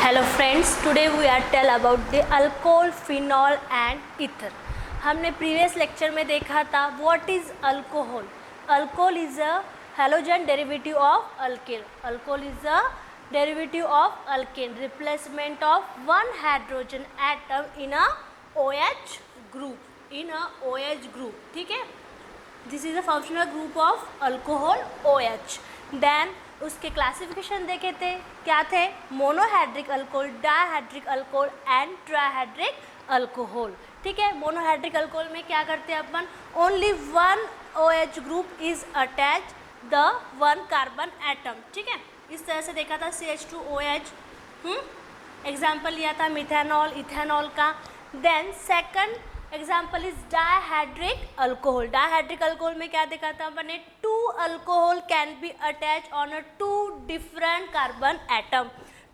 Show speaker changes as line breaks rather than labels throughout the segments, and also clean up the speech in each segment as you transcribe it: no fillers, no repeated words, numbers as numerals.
Hello friends, today we are tell about the alcohol, phenol and ether. हमने previous lecture में देखा था what is alcohol. Alcohol is a halogen derivative of alkane. Alcohol is a derivative of alkane, replacement of one hydrogen atom in a OH group. ठीक है, this is a functional group of alcohol OH. Then उसके classification देखे थे, क्या थे? Monohydric alcohol, dihydric alcohol and trihydric alcohol. ठीक है, monohydric alcohol में क्या करते हैं अपन? Only one OH group is attach the one carbon atom. ठीक है, इस तरह से देखा था CH2OH. एग्जाम्पल लिया था मिथेनॉल, इथेनॉल का. Then second example is dihydric alcohol. Dihydric alcohol में क्या देखा था मैंने? Two alcohol can be attach on a two different carbon atom.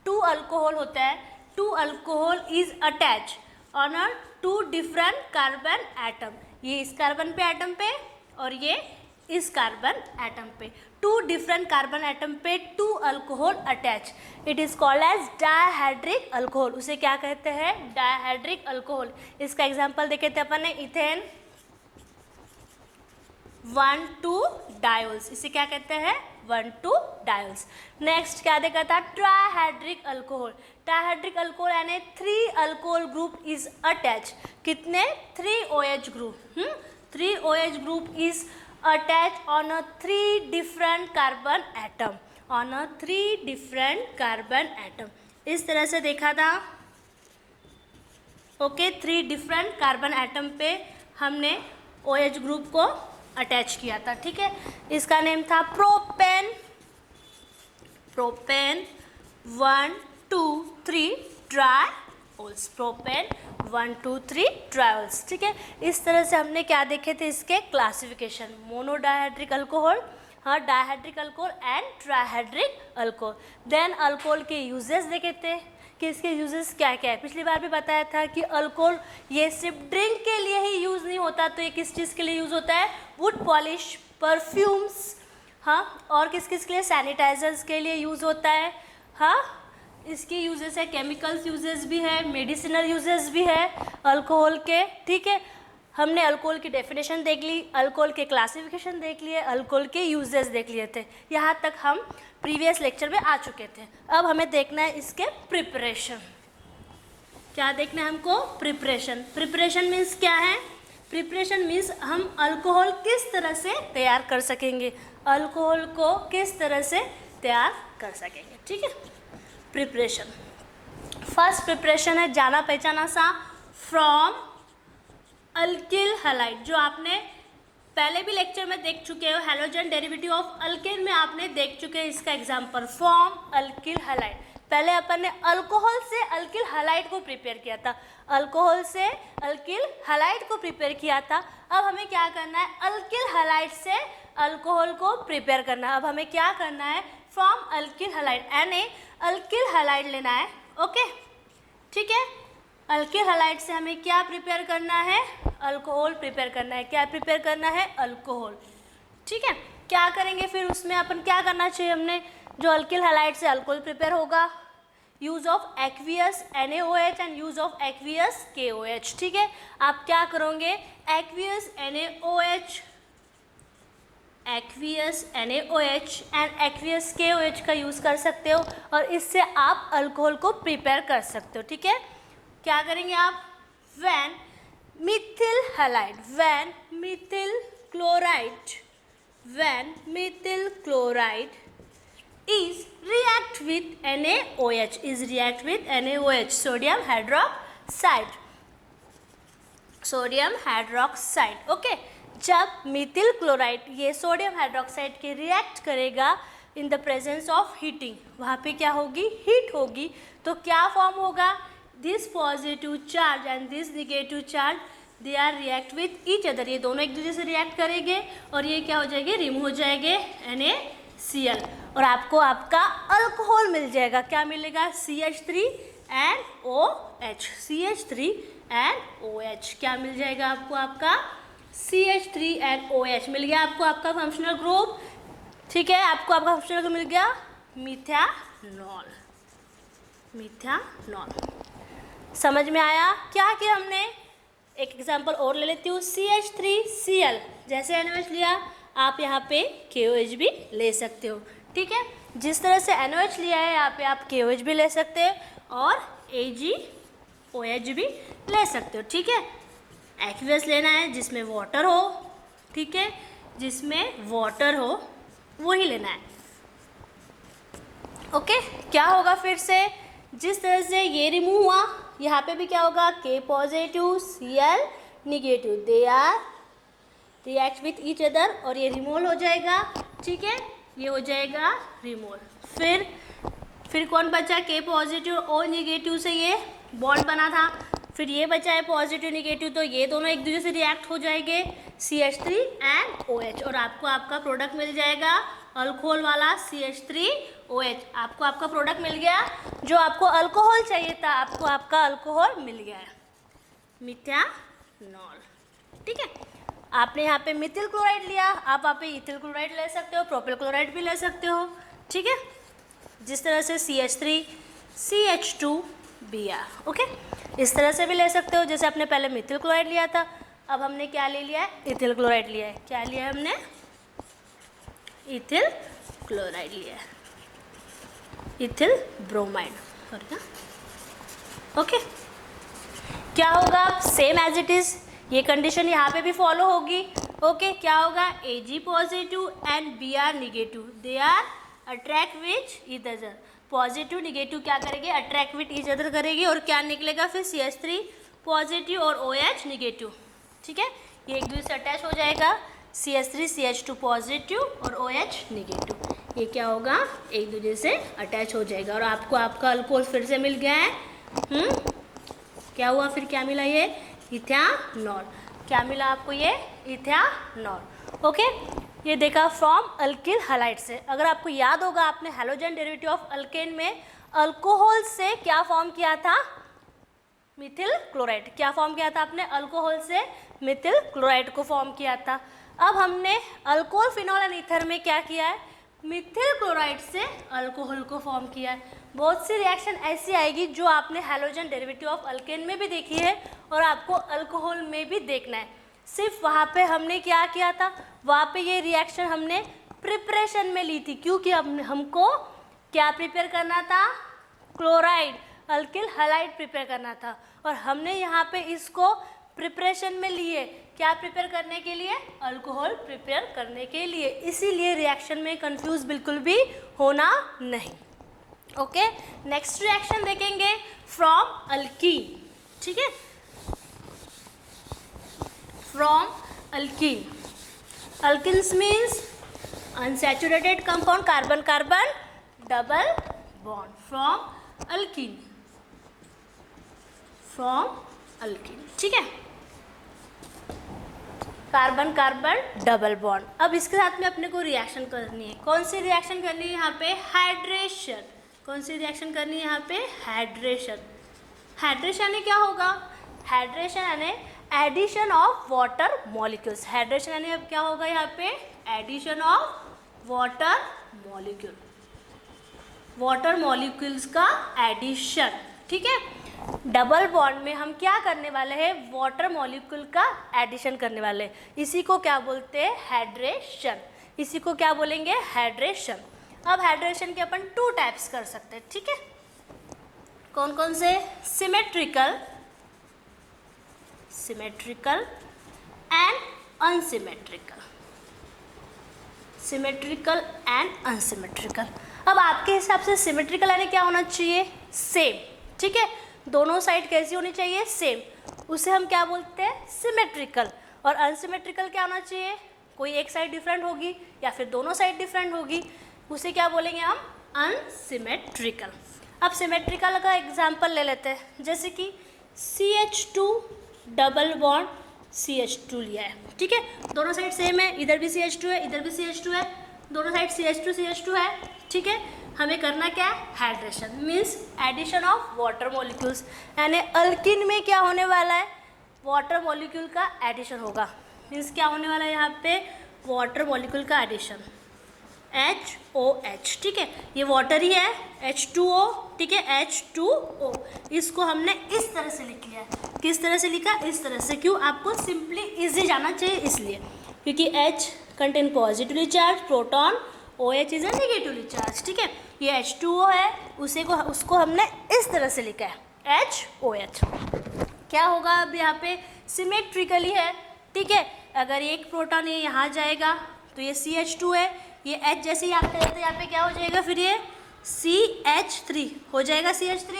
Two alcohol होता है, two alcohol is attach on a two different carbon atom. ये इस carbon पे एटम पे और ये इस कार्बन एटम पे, टू डिफरेंट कार्बन एटम पे two alcohol attach. It is called as डायहाइड्रिक alcohol. उसे क्या कहते हैं? डायहाइड्रिक अल्कोहल. इसका एग्जांपल देखे थे अपन ने, इथेन 1,2-डायोल्स. इसे क्या कहते हैं? 1,2-डायोल्स. नेक्स्ट क्या देखा था? Trihydric alcohol. ट्राइहाइड्रिक अल्कोहल यानी 3 अल्कोहल ग्रुप इज अटैच. कितने? 3 OH group. 3 OH group is attached on a 3 different carbon atom. On a 3 different carbon atom. इस तरह से देखा था. ओके, 3 different carbon atom पे हमने OH ग्रुप को अटैच किया था. ठीक है, इसका नेम था प्रोपेन. प्रोपेन 1, 2, 3 ट्रायोल्स. प्रोपेन 1, 2, 3 ट्रायोल्स. ठीक है, इस तरह से हमने क्या देखे थे? इसके क्लासिफिकेशन. मोनोडायहाइड्रिक अल्कोहल, हाँ, dihydric alcohol and trihydric alcohol. Then alcohol के यूजेस देखे थे कि इसके यूजेस क्या क्या है. पिछली बार भी बताया था कि अल्कोहल ये सिर्फ ड्रिंक के लिए ही यूज़ नहीं होता, तो ये किस चीज़ के लिए यूज़ होता है? वुड पॉलिश, परफ्यूम्स, हाँ, और किस किस के लिए? सैनिटाइजर्स के लिए यूज़ होता है. हाँ, इसकी यूजेस है, केमिकल्स यूजेस भी है, मेडिसिनल यूजेस भी है अल्कोहल के. ठीक है, हमने अल्कोहल की डेफिनेशन देख ली, अल्कोहल के क्लासिफिकेशन देख लिए, अल्कोहल के यूजेस देख लिए थे. यहाँ तक हम प्रीवियस लेक्चर में आ चुके थे. अब हमें देखना है इसके प्रिपरेशन. क्या देखना है हमको? प्रिपरेशन. प्रिपरेशन मीन्स क्या है? प्रिपरेशन मीन्स हम अल्कोहल किस तरह से तैयार कर सकेंगे, अल्कोहल को किस तरह से तैयार कर सकेंगे. ठीक है, प्रिपरेशन. फर्स्ट प्रिपरेशन है जाना पहचाना सा, फ्रॉम अल्किल हैलाइड, जो आपने पहले भी लेक्चर में देख चुके हो. हेलोजन डेरिवेटिव ऑफ अल्केन में आपने देख चुके हैं इसका एग्जांपल, फ्रॉम अल्किल हैलाइड. पहले अपन ने अल्कोहल से अल्किल हैलाइड को प्रिपेयर किया था. अल्कोहल से अल्किल हैलाइड को प्रिपेयर किया था. अब हमें क्या करना है? अल्किल हैलाइड से अल्कोहल को प्रिपेयर करना है. अब हमें क्या करना है? फ्रॉम अल्किल हैलाइड, यानी अल्किल हैलाइड लेना है. ओके, ठीक है, अल्किल हैलाइड से हमें क्या प्रिपेयर करना है? अल्कोहल प्रिपेयर करना है. क्या प्रिपेयर करना है? अल्कोहल. ठीक है, क्या करेंगे फिर उसमें? अपन क्या करना चाहिए हमने? जो अल्किल हैलाइड से अल्कोहल प्रिपेयर होगा, use of aqueous NaOH and use of aqueous KOH. ठीक है, आप क्या करोगे? Aqueous NaOH and aqueous KOH का यूज़ कर सकते हो और इससे आप अल्कोहल को प्रिपेयर कर सकते हो. ठीक है, क्या करेंगे आप? When Mithil halide, when Mithil chloride is react with NaOH, sodium hydroxide. Okay, जब मिथिल क्लोराइड ये सोडियम हाइड्रोक्साइड के रिएक्ट करेगा इन द प्रेजेंस ऑफ हीटिंग, वहाँ पे क्या होगी? हीट होगी. तो क्या फॉर्म होगा? This positive charge and this negative charge, they are react with each other. ये दोनों एक दूसरे से रिएक्ट करेंगे और ये क्या हो जाएंगे? रिमूव हो जाएंगे, NaCl, और आपको आपका अल्कोहल मिल जाएगा. क्या मिलेगा? CH3 and OH. क्या मिल जाएगा आपको? आपका CH3 and OH मिल गया आपको, आपका फंक्शनल ग्रुप. ठीक है, आपको आपका फंक्शनल ग्रुप मिल गया मिथेनॉल. मिथानॉल। समझ में आया क्या किया हमने? एक एग्जांपल और ले लेती हूँ, CH3Cl, जैसे NaOH लिया आप यहाँ पे KOH भी ले सकते हो, ठीक है। जिस तरह से NaOH लिया है यहाँ पे आप KOH भी ले सकते हो और AgOH भी ले सकते हो, ठीक है। एक्वियस लेना है जिसमें वाटर हो, ठीक है, जिसमें वाटर हो वही लेना है, ओके। क्या होगा फिर से, जिस तरह से ये रिमूव हुआ यहाँ पे भी क्या होगा, K positive Cl negative, they are react with each other और ये रिमोल हो जाएगा, ठीक है, ये हो जाएगा रिमोल। फिर कौन बचा, K पॉजिटिव O निगेटिव से ये बॉन्ड बना था, फिर ये बचा है पॉजिटिव निगेटिव, तो ये दोनों एक दूसरे से रिएक्ट हो जाएंगे CH3 एंड OH और आपको आपका प्रोडक्ट मिल जाएगा अल्कोहल वाला CH3OH। आपको आपका प्रोडक्ट मिल गया, जो आपको अल्कोहल चाहिए था आपको आपका अल्कोहल मिल गया है, मिथानॉल, ठीक है। आपने यहाँ पे मिथिल क्लोराइड लिया, आप यहाँ पे इथिल क्लोराइड ले सकते हो, प्रोपिल क्लोराइड भी ले सकते हो, ठीक है। जिस तरह से CH3 CH2Br, ओके, इस तरह से भी ले सकते हो। जैसे आपने पहले मिथिल क्लोराइड लिया था, अब हमने क्या ले लिया है, इथिल क्लोराइड लिया है। क्या लिया है हमने, इथिल क्लोराइड लिया है, इथिल ब्रोमाइड, ओके। क्या होगा, सेम एज इट इज, ये कंडीशन यहाँ पे भी फॉलो होगी, ओके। क्या होगा, Ag positive and Br negative, they are attract which each other. Positive negative क्या करेगी, अट्रैक्ट विथ ईच अदर करेगी और क्या निकलेगा फिर CH3 पॉजिटिव और OH निगेटिव, ठीक है। ये एक दूसरे से अटैच हो जाएगा, CH3 CH2 पॉजिटिव और OH निगेटिव, ये क्या होगा, एक दूसरे से अटैच हो जाएगा और आपको आपका अल्कोहल फिर से मिल गया है। क्या हुआ फिर, क्या मिला, ये इथेनॉल। क्या मिला आपको, ये इथेनॉल, ओके। ये देखा फ्रॉम अल्किल हैलाइड से। अगर आपको याद होगा आपने हैलोजन डेरिवेटिव ऑफ अल्केन में अल्कोहल से क्या फॉर्म किया था, मिथिल क्लोराइड। क्या फॉर्म किया था आपने, अल्कोहल से मिथिल क्लोराइड को फॉर्म किया था। अब हमने अल्कोहल फिनॉल एंड ईथर में क्या किया है, मिथिल क्लोराइड से अल्कोहल को फॉर्म किया है। बहुत सी रिएक्शन ऐसी आएगी जो आपने हैलोजन डेरिवेटिव ऑफ अल्केन में भी देखी है और आपको अल्कोहल में भी देखना है। सिर्फ वहाँ पे हमने क्या किया था, वहाँ पे ये रिएक्शन हमने प्रिपरेशन में ली थी, क्योंकि हमको क्या प्रिपेयर करना था, क्लोराइड अल्किल हैलाइड प्रिपेयर करना था और हमने यहाँ पे इसको प्रिपरेशन में लिए, क्या प्रिपेयर करने के लिए, अल्कोहल प्रिपेयर करने के लिए। इसीलिए रिएक्शन में कंफ्यूज बिल्कुल भी होना नहीं, ओके। नेक्स्ट रिएक्शन देखेंगे फ्रॉम अल्कीन, ठीक है, from alkene. Alkenes means unsaturated compound, carbon carbon double bond, from alkene, from alkene, ठीक है, कार्बन कार्बन डबल बॉन्ड। अब इसके साथ में अपने को रिएक्शन करनी है, कौन सी रिएक्शन करनी है यहाँ पे, हाइड्रेशन। कौन सी रिएक्शन करनी है यहाँ पे, हाइड्रेशन। हाइड्रेशन यानी क्या होगा, हाइड्रेशन यानी addition of water molecules. Hydration यानी अब क्या होगा यहाँ पे, addition of water molecule, water molecules का एडिशन, ठीक है। डबल बॉन्ड में हम क्या करने वाले हैं, वाटर मॉलिक्यूल का एडिशन करने वाले हैं। इसी को क्या बोलते हैं, हाइड्रेशन। इसी को क्या बोलेंगे, हाइड्रेशन। अब हाइड्रेशन के अपन 2 टाइप्स कर सकते हैं, ठीक है। कौन कौन से, symmetrical, symmetrical and unsymmetrical, symmetrical and unsymmetrical. अब आपके हिसाब से सिमेट्रिकल यानी क्या होना चाहिए, सेम, ठीक है, दोनों साइड कैसी होनी चाहिए, सेम, उसे हम क्या बोलते हैं, सिमेट्रिकल। और अनसिमेट्रिकल क्या होना चाहिए, कोई एक साइड डिफरेंट होगी या फिर दोनों साइड डिफरेंट होगी, उसे क्या बोलेंगे हम, अनसिमेट्रिकल। अब सिमेट्रिकल का एग्जांपल ले लेते हैं, जैसे कि CH2 डबल बॉन्ड CH2 लिया है, ठीक है, दोनों साइड सेम है, इधर भी CH2 है, इधर भी CH2 है, दोनों साइड CH2 है, ठीक है। हमें करना क्या है, hydration means addition of water molecules, यानी अल्किन में क्या होने वाला है, वाटर मॉलिक्यूल का एडिशन होगा। मीन्स क्या होने वाला है यहाँ पे, वाटर मॉलिक्यूल का एडिशन, HOH, ठीक है, ये वाटर ही है, H2O, ठीक है, H2O। इसको हमने इस तरह से लिख लिया। किस तरह से लिखा? इस तरह से। क्यों? आपको सिंपली इजी जाना चाहिए इसलिए, क्योंकि H contain positively charge proton, OH is a negatively charge. ठीक है, ये H2O है, उसको हमने इस तरह से लिखा है HOH। क्या होगा अब यहाँ पे? सिमेट्रिकली है। ठीक है, अगर एक प्रोटॉन ये यहाँ जाएगा तो ये CH2 है, ये H जैसे ही आपका जाता है यहाँ पे क्या हो जाएगा? फिर ये CH3 हो जाएगा। CH3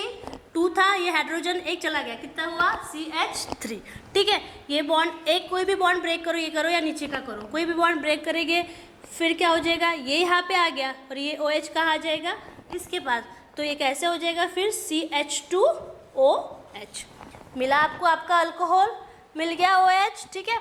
2 था, ये हाइड्रोजन एक चला गया, कितना हुआ? CH3। ठीक है, ये बॉन्ड एक कोई भी बॉन्ड ब्रेक करो, ये करो या नीचे का करो, कोई भी बॉन्ड ब्रेक करेंगे फिर क्या हो जाएगा? ये यहाँ पे आ गया और ये OH कहाँ आ जाएगा? इसके पास। तो ये कैसे हो जाएगा फिर? CH2OH। मिला आपको आपका अल्कोहल, मिल गया OH। ठीक है,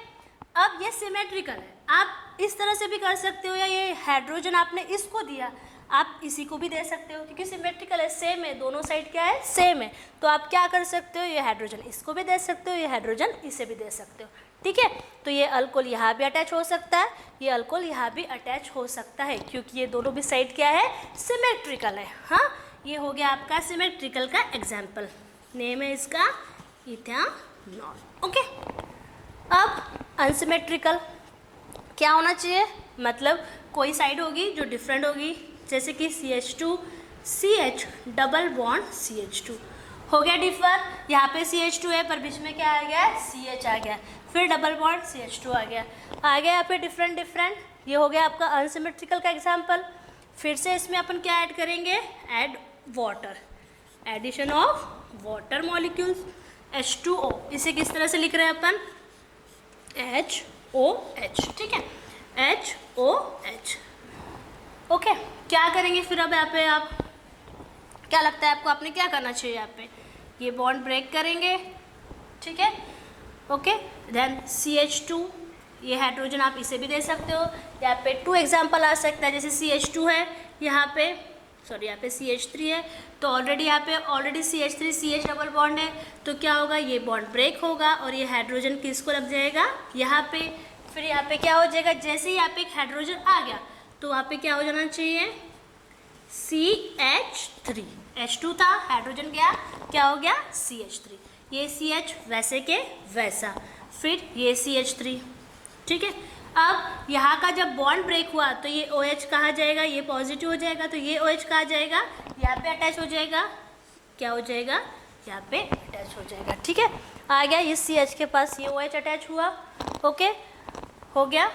अब ये सिमेट्रिकल है, आप इस तरह से भी कर सकते हो, या ये हाइड्रोजन आपने इसको दिया, आप इसी को भी दे सकते हो, क्योंकि सिमेट्रिकल है, सेम है, दोनों साइड क्या है? सेम है। तो आप क्या कर सकते हो? ये हाइड्रोजन इसको भी दे सकते हो, ये हाइड्रोजन इसे भी दे सकते हो। ठीक है, तो ये अल्कोहल यहाँ भी अटैच हो सकता है, ये अल्कोहल यहाँ भी अटैच हो सकता है, क्योंकि ये दोनों भी साइड क्या है? सिमेट्रिकल है। हाँ, ये हो गया आपका सिमेट्रिकल का एग्जाम्पल। नेम है इसका इथेनॉल। ओके, अब अनसिमेट्रिकल क्या होना चाहिए? मतलब कोई साइड होगी जो डिफरेंट होगी, जैसे कि CH2 CH double bond CH2 हो गया डिफर। यहाँ पे CH2 है पर बीच में क्या आ गया? CH आ गया, फिर डबल बॉन्ड CH2 आ गया यहाँ पे डिफरेंट। ये हो गया आपका अनसिमेट्रिकल का एग्जाम्पल। फिर से इसमें अपन क्या ऐड करेंगे? Add water, addition of water molecules. H2O, इसे किस तरह से लिख रहे हैं अपन? HOH। ठीक है, HOH। ओके, क्या करेंगे फिर अब यहाँ पे? आप क्या लगता है आपको, आपने क्या करना चाहिए यहाँ पे? ये बॉन्ड ब्रेक करेंगे। ठीक है, ओके, देन CH2, ये हाइड्रोजन आप इसे भी दे सकते हो। यहाँ पे 2 एग्जाम्पल आ सकता है, जैसे CH2 है यहाँ पे, यहाँ पे CH3 है, तो already CH3 CH double bond है, तो क्या होगा? ये बॉन्ड ब्रेक होगा और ये हाइड्रोजन किसको लग जाएगा? यहाँ पे। फिर यहाँ पे क्या हो जाएगा? जैसे ही यहाँ पे एक हाइड्रोजन आ गया तो वहाँ पे क्या हो जाना चाहिए? CH3। H2 था, हाइड्रोजन गया, क्या हो गया? CH3। ये CH वैसे के वैसा, फिर ये CH3। ठीक है, अब यहाँ का जब बॉन्ड ब्रेक हुआ तो ये OH कहाँ जाएगा? ये पॉजिटिव हो जाएगा, तो ये OH कहाँ जाएगा? यहाँ पे अटैच हो जाएगा। क्या हो जाएगा? यहाँ पे अटैच हो जाएगा। ठीक है, आ गया इस CH के पास ये OH अटैच हुआ। ओके, हो गया।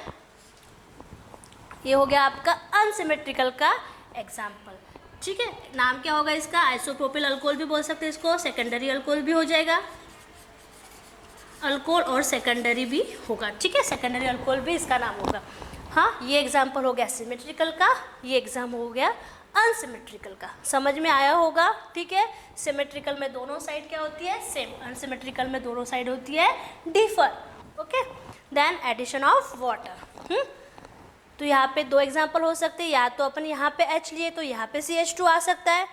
ये हो गया आपका अनसिमेट्रिकल का एग्जाम्पल। ठीक है, नाम क्या होगा इसका? आइसोप्रोपिल अल्कोहल भी बोल सकते हैं इसको, सेकेंडरी अल्कोहल भी हो जाएगा, अल्कोहल और सेकेंडरी भी होगा। ठीक है, सेकेंडरी अल्कोहल भी इसका नाम होगा। हाँ, ये एग्जाम्पल हो गया सिमेट्रिकल का, ये एग्जाम हो गया अनसिमेट्रिकल का। समझ में आया होगा? ठीक है, सिमेट्रिकल में दोनों साइड क्या होती है? सेम। अनसिमेट्रिकल में दोनों साइड होती है differ. Okay, then addition of water. तो यहाँ पे 2 एग्जाम्पल हो सकते हैं, या तो अपन यहाँ पे H लिए तो यहाँ पे CH2 आ सकता है,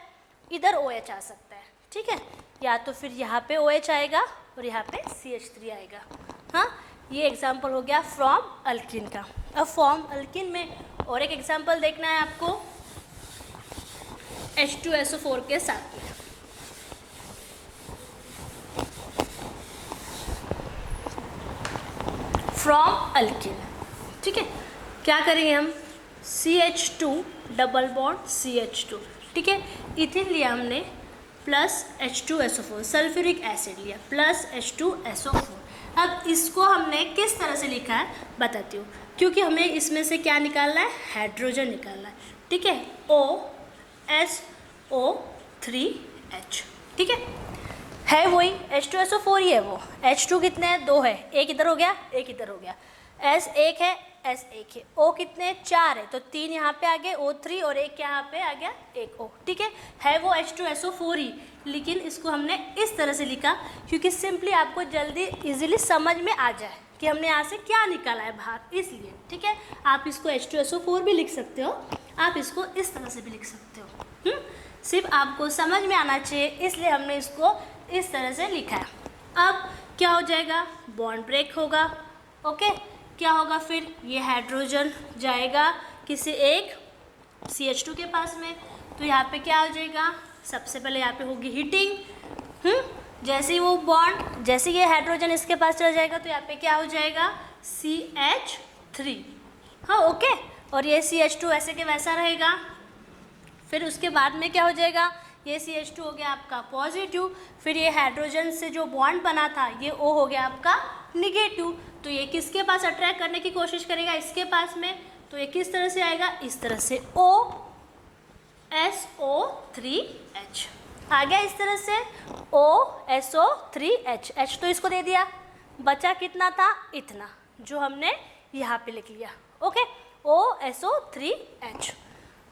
इधर OH आ सकता है। ठीक है, या तो फिर यहाँ पे OH आएगा और यहाँ पे CH3 आएगा। हाँ, ये एग्जाम्पल हो गया फ्रॉम अल्किन का। अब फ्रॉम अल्किन में और एक एग्जाम्पल देखना है आपको H2SO4 के साथ में। From alkene. ठीक है, क्या करेंगे हम? CH2 double bond CH2। ठीक है, इथिन लिया हमने प्लस H2SO4, सल्फ्यूरिक एसिड लिया प्लस H2SO4। अब इसको हमने किस तरह से लिखा है बताती हूँ, क्योंकि हमें इसमें से क्या निकालना है? हाइड्रोजन निकालना है। ठीक है, OSO3H। ठीक है वही H2SO4 ही है वो। H2 कितने हैं? 2 है, एक इधर हो गया, एक इधर हो गया। S 1 है, S 1 है। O कितने? 4 है, तो 3 यहाँ पे आ गए O3 और एक यहाँ पे आ गया एक O। ठीक है वो H2SO4 ही, लेकिन इसको हमने इस तरह से लिखा क्योंकि सिंपली आपको जल्दी इजीली समझ में आ जाए कि हमने यहाँ से क्या निकाला है बाहर, इसलिए। ठीक है, आप इसको H2SO4 भी लिख सकते हो, आप इसको इस तरह से भी लिख सकते हो। सिर्फ आपको समझ में आना चाहिए, इसलिए हमने इसको इस तरह से लिखा है। अब क्या हो जाएगा? बॉन्ड ब्रेक होगा। ओके, क्या होगा फिर? ये हाइड्रोजन जाएगा किसी एक CH2 के पास में, तो यहाँ पे क्या हो जाएगा? सबसे पहले यहाँ पे होगी हीटिंग। जैसे ही वो बॉन्ड, जैसे ये हाइड्रोजन इसके पास चला जाएगा तो यहाँ पे क्या हो जाएगा CH3। हाँ ओके, और ये CH2 ऐसे के वैसा रहेगा। फिर उसके बाद में क्या हो जाएगा, ये CH2 हो गया आपका पॉजिटिव, फिर ये हाइड्रोजन से जो बॉन्ड बना था ये O हो गया आपका निगेटिव। तो ये किसके पास अट्रैक्ट करने की कोशिश करेगा, इसके पास में। तो ये किस तरह से आएगा, इस तरह से OSO3H आ गया, इस तरह से OSO3H। H तो इसको दे दिया, बचा कितना था, इतना, जो हमने यहाँ पे लिख लिया। Okay, OSO3H।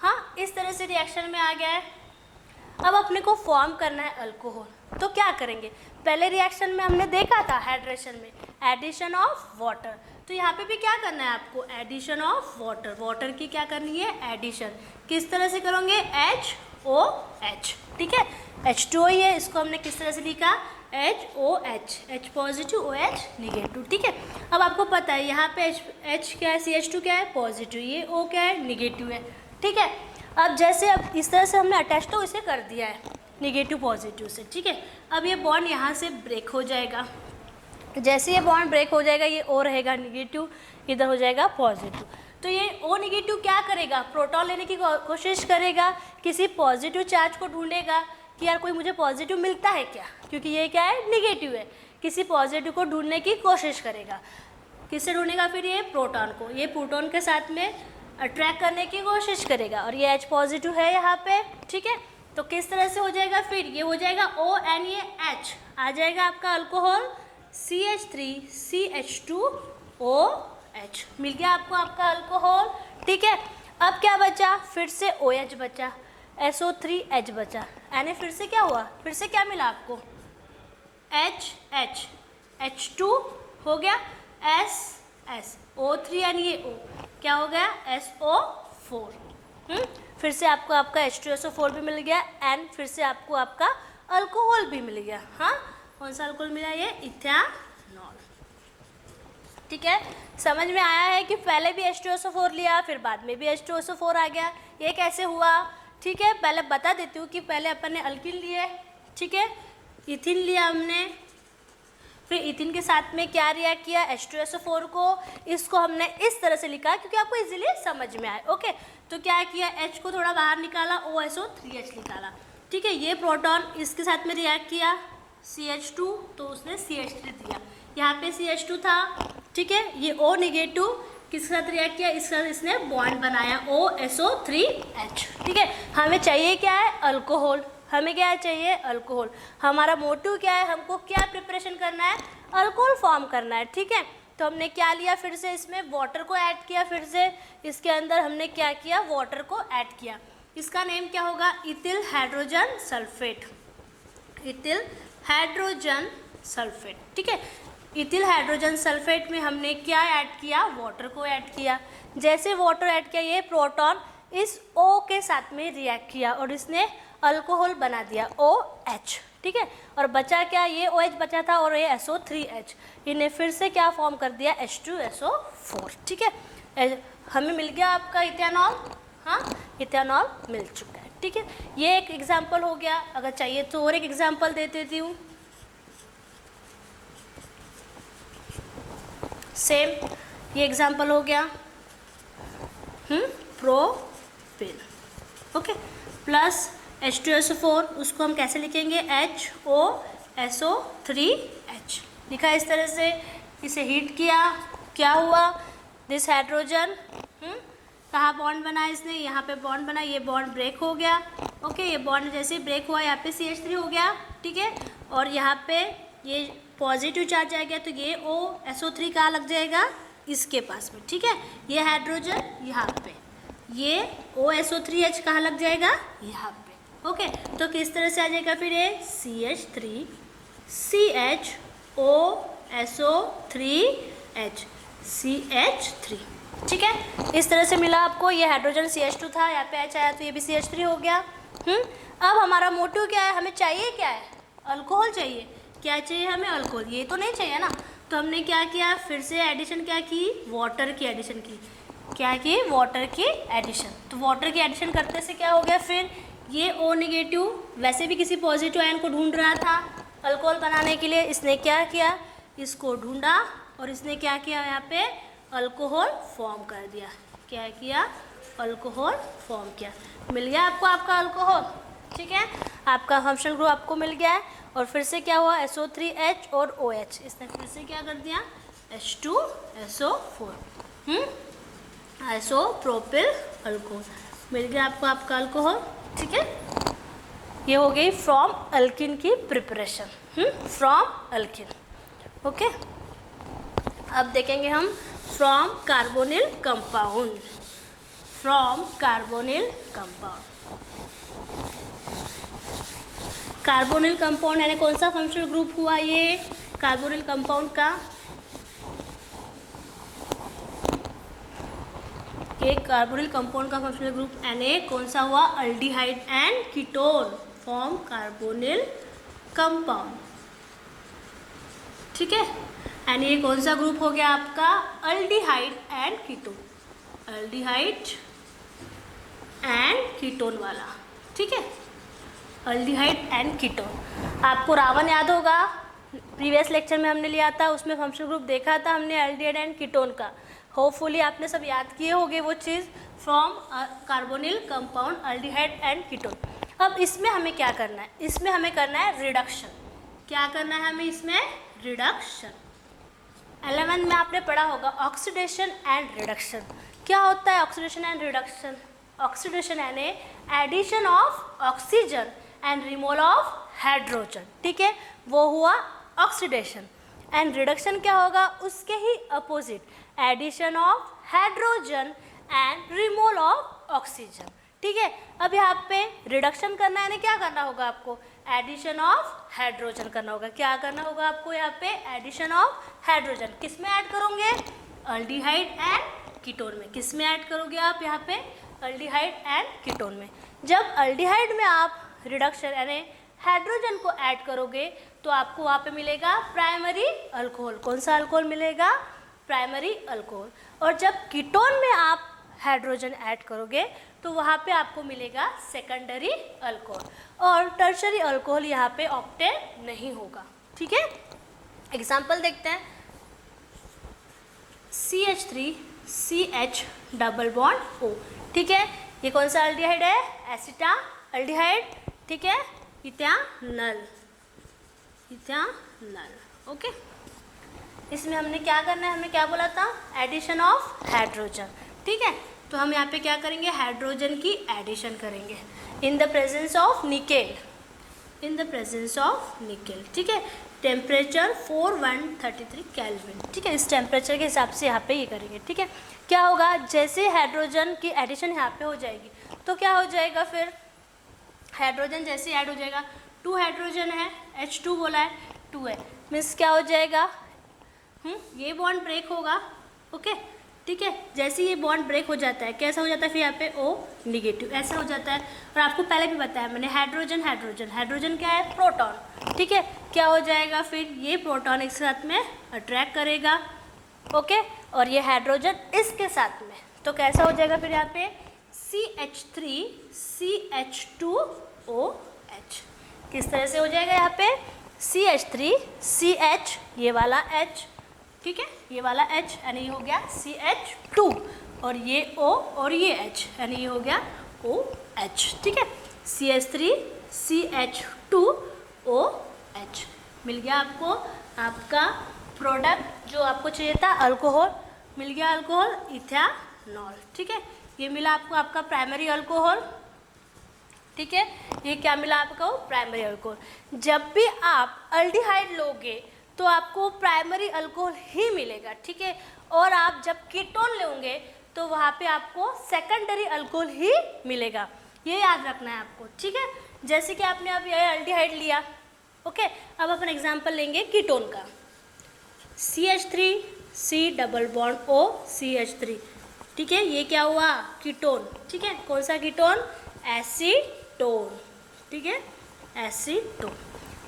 हाँ, इस तरह से रिएक्शन में आ गया है। अब अपने को फॉर्म करना है अल्कोहल, तो क्या करेंगे, पहले रिएक्शन में हमने देखा था हाइड्रेशन में एडिशन ऑफ वाटर, तो यहाँ पे भी क्या करना है आपको, एडिशन ऑफ वाटर। वाटर की क्या करनी है, एडिशन। किस तरह से करोगे, HOH, ठीक है, H2O ही है, इसको हमने किस तरह से लिखा, HOH, H positive OH negative, ठीक है। अब आपको पता है यहाँ पे H क्या है, CH2 क्या है, पॉजिटिव, ये O क्या है, निगेटिव है, ठीक है। अब जैसे अब इस तरह से हमने अटैच तो इसे कर दिया है निगेटिव पॉजिटिव से, ठीक है। अब ये बॉन्ड यहाँ से ब्रेक हो जाएगा, जैसे ये बॉन्ड ब्रेक हो जाएगा ये O रहेगा निगेटिव, इधर हो जाएगा पॉजिटिव। तो ये O निगेटिव क्या करेगा, प्रोटॉन लेने की कोशिश करेगा, किसी पॉजिटिव चार्ज को ढूंढेगा कि यार कोई मुझे पॉजिटिव मिलता है क्या, क्योंकि ये क्या है, निगेटिव है। किसी पॉजिटिव को ढूंढने की कोशिश करेगा, किससे ढूंढेगा, फिर ये प्रोटॉन को, ये प्रोटॉन के साथ में अट्रैक्ट करने की कोशिश करेगा, और ये H पॉजिटिव है यहाँ पे, ठीक है। तो किस तरह से हो जाएगा, फिर ये हो जाएगा O N ये H आ जाएगा आपका अल्कोहल, CH3CH2OH मिल गया आपको आपका अल्कोहल, ठीक है। अब क्या बचा, फिर से OH बचा, SO3H बचा, यानी फिर से क्या हुआ, फिर से क्या मिला आपको, HH, H2 हो गया, S O3 यानी ये O क्या हो गया, SO4। फिर से आपको आपका H2SO4 भी मिल गया, एंड फिर से आपको आपका अल्कोहल भी मिल गया। हाँ, कौन सा अल्कोहल मिला, ये इथेनॉल, ठीक है। समझ में आया है कि पहले भी H2SO4 लिया, फिर बाद में भी H2SO4 आ गया, ये कैसे हुआ, ठीक है। पहले बता देती हूँ कि पहले अपन ने अल्किल लिए, ठीक है, इथिन लिया हमने, फिर इथिन के साथ में क्या रिएक्ट किया, H2SO4 को, इसको हमने इस तरह से लिखा क्योंकि आपको इजीली समझ में आए। ओके, तो क्या किया, H को थोड़ा बाहर निकाला, OSO3H निकाला, ठीक है। ये प्रोटॉन इसके साथ में रिएक्ट किया CH2, तो उसने CH3 दिया, यहाँ पे CH2 था, ठीक है। ये O निगेटिव किसके साथ रिएक्ट किया, इसके साथ इसने बॉन्ड बनाया OSO3H, ठीक है। हमें चाहिए क्या है, अल्कोहल, हमें क्या चाहिए, अल्कोहल। हमारा मोटिव क्या है, हमको क्या प्रिपरेशन करना है, अल्कोहल फॉर्म करना है, ठीक है। तो हमने क्या लिया, फिर से इसमें वाटर को ऐड किया, फिर से इसके अंदर हमने क्या किया, वाटर को ऐड किया। इसका नेम क्या होगा, ethyl hydrogen sulphate, ethyl hydrogen sulphate, ठीक है। इथिल हाइड्रोजन सल्फेट में हमने क्या ऐड किया, वाटर को ऐड किया। जैसे वाटर ऐड किया, ये प्रोटॉन इस O के साथ में रिएक्ट किया और इसने अल्कोहल बना दिया OH, ठीक है। और बचा क्या, ये OH बचा था और ये SO3H, इन्हें फिर से क्या फॉर्म कर दिया, H2SO4, ठीक है। हमें मिल गया आपका इथेनॉल। हाँ, इथेनॉल मिल चुका है, ठीक है। ये एक एग्जाम्पल हो गया, अगर चाहिए तो और एक एग्जाम्पल दे देती हूँ। सेम ये एग्जाम्पल हो गया, प्रोपेन, ओके, प्लस H2SO4, उसको हम कैसे लिखेंगे, HOSO3H लिखा इस तरह से। इसे हीट किया, क्या हुआ, दिस हाइड्रोजन कहाँ बॉन्ड बना, इसने यहाँ पे बॉन्ड बना, ये बॉन्ड ब्रेक हो गया, ओके। ये बॉन्ड जैसे ब्रेक हुआ, यहाँ पे CH3 हो गया, ठीक है। और यहाँ पे ये पॉजिटिव चार्ज आ गया, तो ये OSO3 कहाँ लग जाएगा, इसके पास में, ठीक है। ये हाइड्रोजन यहाँ पे, ये OSO3H कहाँ लग जाएगा, यहाँ पे, ओके। तो किस तरह से आ जाएगा, फिर ये CH3 CHOSO3H CH3, ठीक है। इस तरह से मिला आपको, ये हाइड्रोजन CH2 था, यहाँ पे H आया तो ये भी CH3 हो गया। अब हमारा मोटिव क्या है, हमें चाहिए क्या है, अल्कोहल चाहिए। क्या चाहिए हमें, अल्कोहल, ये तो नहीं चाहिए ना। तो हमने क्या किया, फिर से एडिशन क्या की, वाटर की एडिशन की, क्या की, वाटर की एडिशन। तो वाटर की एडिशन करने से क्या हो गया, फिर ये O नेगेटिव वैसे भी किसी पॉजिटिव आयन को ढूंढ रहा था अल्कोहल बनाने के लिए, इसने क्या किया, इसको ढूंढा और इसने क्या किया, यहाँ पे अल्कोहल फॉर्म कर दिया। क्या किया, अल्कोहल फॉर्म किया। मिल गया आपको आपका अल्कोहल, ठीक है, आपका फंक्शनल ग्रुप आपको मिल गया है। और फिर से क्या हुआ, SO3H और OH, इसने फिर से क्या कर दिया, H2SO4, आइसोप्रोपिल अल्कोहल। मिल गया आपको आपका अल्कोहल, ठीक है। ये हो गई फ्रॉम अल्किन की प्रिपरेशन, फ्रॉम अल्किन। ओके, अब देखेंगे हम from carbonyl compound, from carbonyl compound. Carbonyl compound यानी कौन सा फंक्शनल ग्रुप हुआ ये कार्बोनिल कंपाउंड का, एक कार्बोनिल कंपाउंड का फंक्शनल ग्रुप यानी कौन सा हुआ, aldehyde and ketone, form carbonyl compound, ठीक है। यानी ये कौन सा ग्रुप हो गया आपका, aldehyde and ketone, aldehyde and ketone वाला, ठीक है, अल्डिहाइड एंड कीटोन। आपको रावण याद होगा, प्रीवियस लेक्चर में हमने लिया था, उसमें फंक्शनल ग्रुप देखा था हमने अल्डिहाइड एंड कीटोन का। होपफुली आपने सब याद किए होंगे वो चीज़, from carbonyl compound aldehyde and ketone. अब इसमें हमें क्या करना है, इसमें हमें करना है रिडक्शन। क्या करना है हमें इसमें, रिडक्शन। 11th में आपने पढ़ा होगा ऑक्सीडेशन एंड रिडक्शन। क्या होता है ऑक्सीडेशन एंड रिडक्शन, ऑक्सीडेशन यानी addition of oxygen and removal of hydrogen, ठीक है, वो हुआ ऑक्सीडेशन। एंड रिडक्शन क्या होगा, उसके ही opposite, addition of hydrogen and removal of oxygen, ठीक है। अब यहाँ पे रिडक्शन करना है यानी क्या करना होगा आपको, एडिशन ऑफ हाइड्रोजन करना होगा। क्या करना होगा आपको यहाँ पे, एडिशन ऑफ हाइड्रोजन। किस में ऐड करोगे, अल्डिहाइड एंड कीटोन में। किस में ऐड करोगे आप यहाँ पे, अल्डिहाइड एंड कीटोन में। जब अल्डिहाइड में आप रिडक्शन यानी हाइड्रोजन को ऐड करोगे तो आपको वहाँ पे मिलेगा प्राइमरी अल्कोहल। कौन सा अल्कोहल मिलेगा, प्राइमरी अल्कोहल। और जब कीटोन में आप हाइड्रोजन ऐड करोगे तो वहाँ पे आपको मिलेगा सेकेंडरी अल्कोहल, और टर्शरी अल्कोहल यहाँ पे ऑब्टेन नहीं होगा, ठीक है। एग्जाम्पल देखते हैं, CH3CH डबल बॉन्ड O, ठीक है, ये कौन सा अल्डिहाइड है, एसिटा अल्डिहाइड, ठीक है, इथेनॉल, इथेनॉल, ओके। इसमें हमने क्या करना है, हमें क्या बोला था, एडिशन ऑफ हाइड्रोजन, ठीक है। तो हम यहाँ पे क्या करेंगे, हाइड्रोजन की एडिशन करेंगे इन the presence of nickel, in the presence of nickel, ठीक है। टेम्परेचर 4133 केल्विन, ठीक है, इस टेम्परेचर के हिसाब से यहाँ पे ये करेंगे, ठीक है। क्या होगा, जैसे हाइड्रोजन की एडिशन यहाँ पे हो जाएगी तो क्या हो जाएगा, फिर हाइड्रोजन जैसे ऐड हो जाएगा, 2 हाइड्रोजन है, H2 बोला है, 2 है, मीन्स क्या हो जाएगा, ये बॉन्ड ब्रेक होगा, ओके, ठीक है। जैसे ये बॉन्ड ब्रेक हो जाता है कैसा हो जाता है, फिर यहाँ पे O निगेटिव ऐसा हो जाता है। और आपको पहले भी बताया मैंने, हाइड्रोजन हाइड्रोजन हाइड्रोजन क्या है, प्रोटॉन, ठीक है। क्या हो जाएगा, फिर ये प्रोटॉन एक साथ में अट्रैक्ट करेगा, ओके, और ये हाइड्रोजन इसके साथ में, तो कैसा हो जाएगा फिर यहाँ पे CH3CH2OH। किस तरह से हो जाएगा यहाँ पे, CH3CH ये वाला H, ठीक है, ये वाला H यानी ये हो गया CH2, और ये O और ये H यानी ये हो गया OH, ठीक है, CH3CH2OH। मिल गया आपको आपका प्रोडक्ट जो आपको चाहिए था, अल्कोहल मिल गया, अल्कोहल इथेनॉल, ठीक है। ये मिला आपको आपका प्राइमरी अल्कोहल, ठीक है, ये क्या मिला आपको, प्राइमरी अल्कोहल। जब भी आप अल्डिहाइड लोगे तो आपको प्राइमरी अल्कोहल ही मिलेगा, ठीक है। और आप जब कीटोन लोगे तो वहाँ पे आपको सेकेंडरी अल्कोहल ही मिलेगा, ये याद रखना है आपको, ठीक है। जैसे कि आपने अब ये अल्डिहाइड लिया, ओके। अब अपन एग्जांपल लेंगे कीटोन का, CH3C double bond O CH3, ठीक है, ये क्या हुआ, कीटोन, ठीक है। कौन सा कीटोन, एसीटोन, ठीक है, एसीटोन।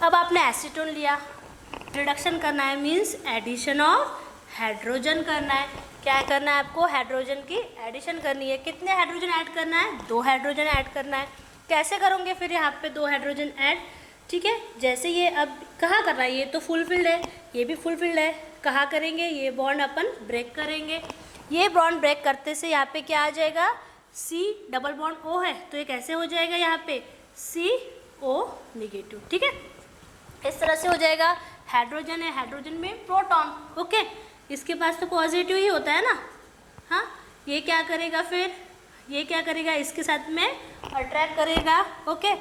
अब आपने एसीटोन लिया, रिडक्शन करना है मीन्स एडिशन ऑफ हाइड्रोजन करना है। क्या करना है आपको, हाइड्रोजन की एडिशन करनी है। कितने हाइड्रोजन ऐड करना है, 2 हाइड्रोजन ऐड करना है। कैसे करोगे फिर यहाँ पे 2 हाइड्रोजन ऐड, ठीक है। जैसे ये अब कहाँ करना है, ये तो फुलफिल्ड है, ये भी फुलफिल्ड है, कहाँ करेंगे, ये बॉन्ड अपन ब्रेक करेंगे। ये बॉन्ड ब्रेक करते से यहाँ पे क्या आ जाएगा, C डबल बॉन्ड O है तो ये कैसे हो जाएगा यहाँ पे CO नेगेटिव, ठीक है। इस तरह से हो जाएगा। हाइड्रोजन है, हाइड्रोजन में प्रोटॉन, ओके, इसके पास तो पॉजिटिव ही होता है ना, हाँ। ये क्या करेगा फिर, ये क्या करेगा, इसके साथ में अट्रैक्ट करेगा, ओके।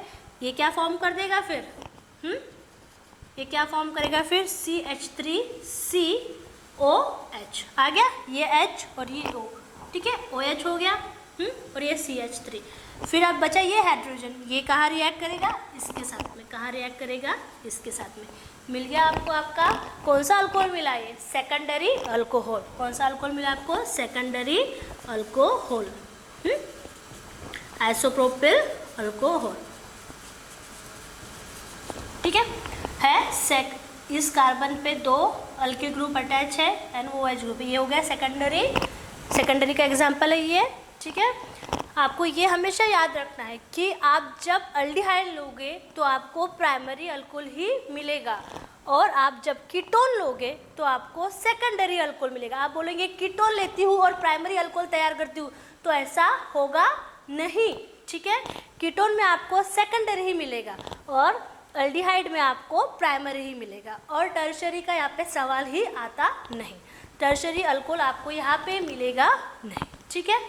ये क्या फॉर्म कर देगा फिर, ये क्या फॉर्म करेगा फिर CH3COH आ गया, ये H और ये O, ठीक है, OH हो गया, और ये CH3। फिर अब बचा ये हाइड्रोजन, ये कहाँ रिएक्ट करेगा, इसके साथ में, कहाँ रिएक्ट करेगा, इसके साथ में। मिल गया आपको आपका कौन सा अल्कोहल मिला, ये सेकेंडरी अल्कोहल। कौन सा अल्कोहल मिला आपको, सेकेंडरी अल्कोहल, आइसोप्रोपिल अल्कोहल, ठीक है। इस कार्बन पे 2 अल्किल ग्रुप अटैच है, NOH ग्रुप, ये हो गया सेकेंडरी का एग्जाम्पल है ये, ठीक है। आपको ये हमेशा याद रखना है कि आप जब अल्डिहाइड लोगे तो आपको प्राइमरी अल्कोहल ही मिलेगा, और आप जब कीटोन लोगे तो आपको सेकेंडरी अल्कोहल मिलेगा। आप बोलेंगे कीटोन लेती हूँ और प्राइमरी अल्कोहल तैयार करती हूँ, तो ऐसा होगा नहीं, ठीक है। कीटोन में आपको सेकेंडरी ही मिलेगा और अल्डिहाइड में आपको प्राइमरी ही मिलेगा, और टर्शरी का यहाँ पे सवाल ही आता नहीं। टर्शरी अल्कोहल आपको यहाँ पे मिलेगा नहीं, ठीक है।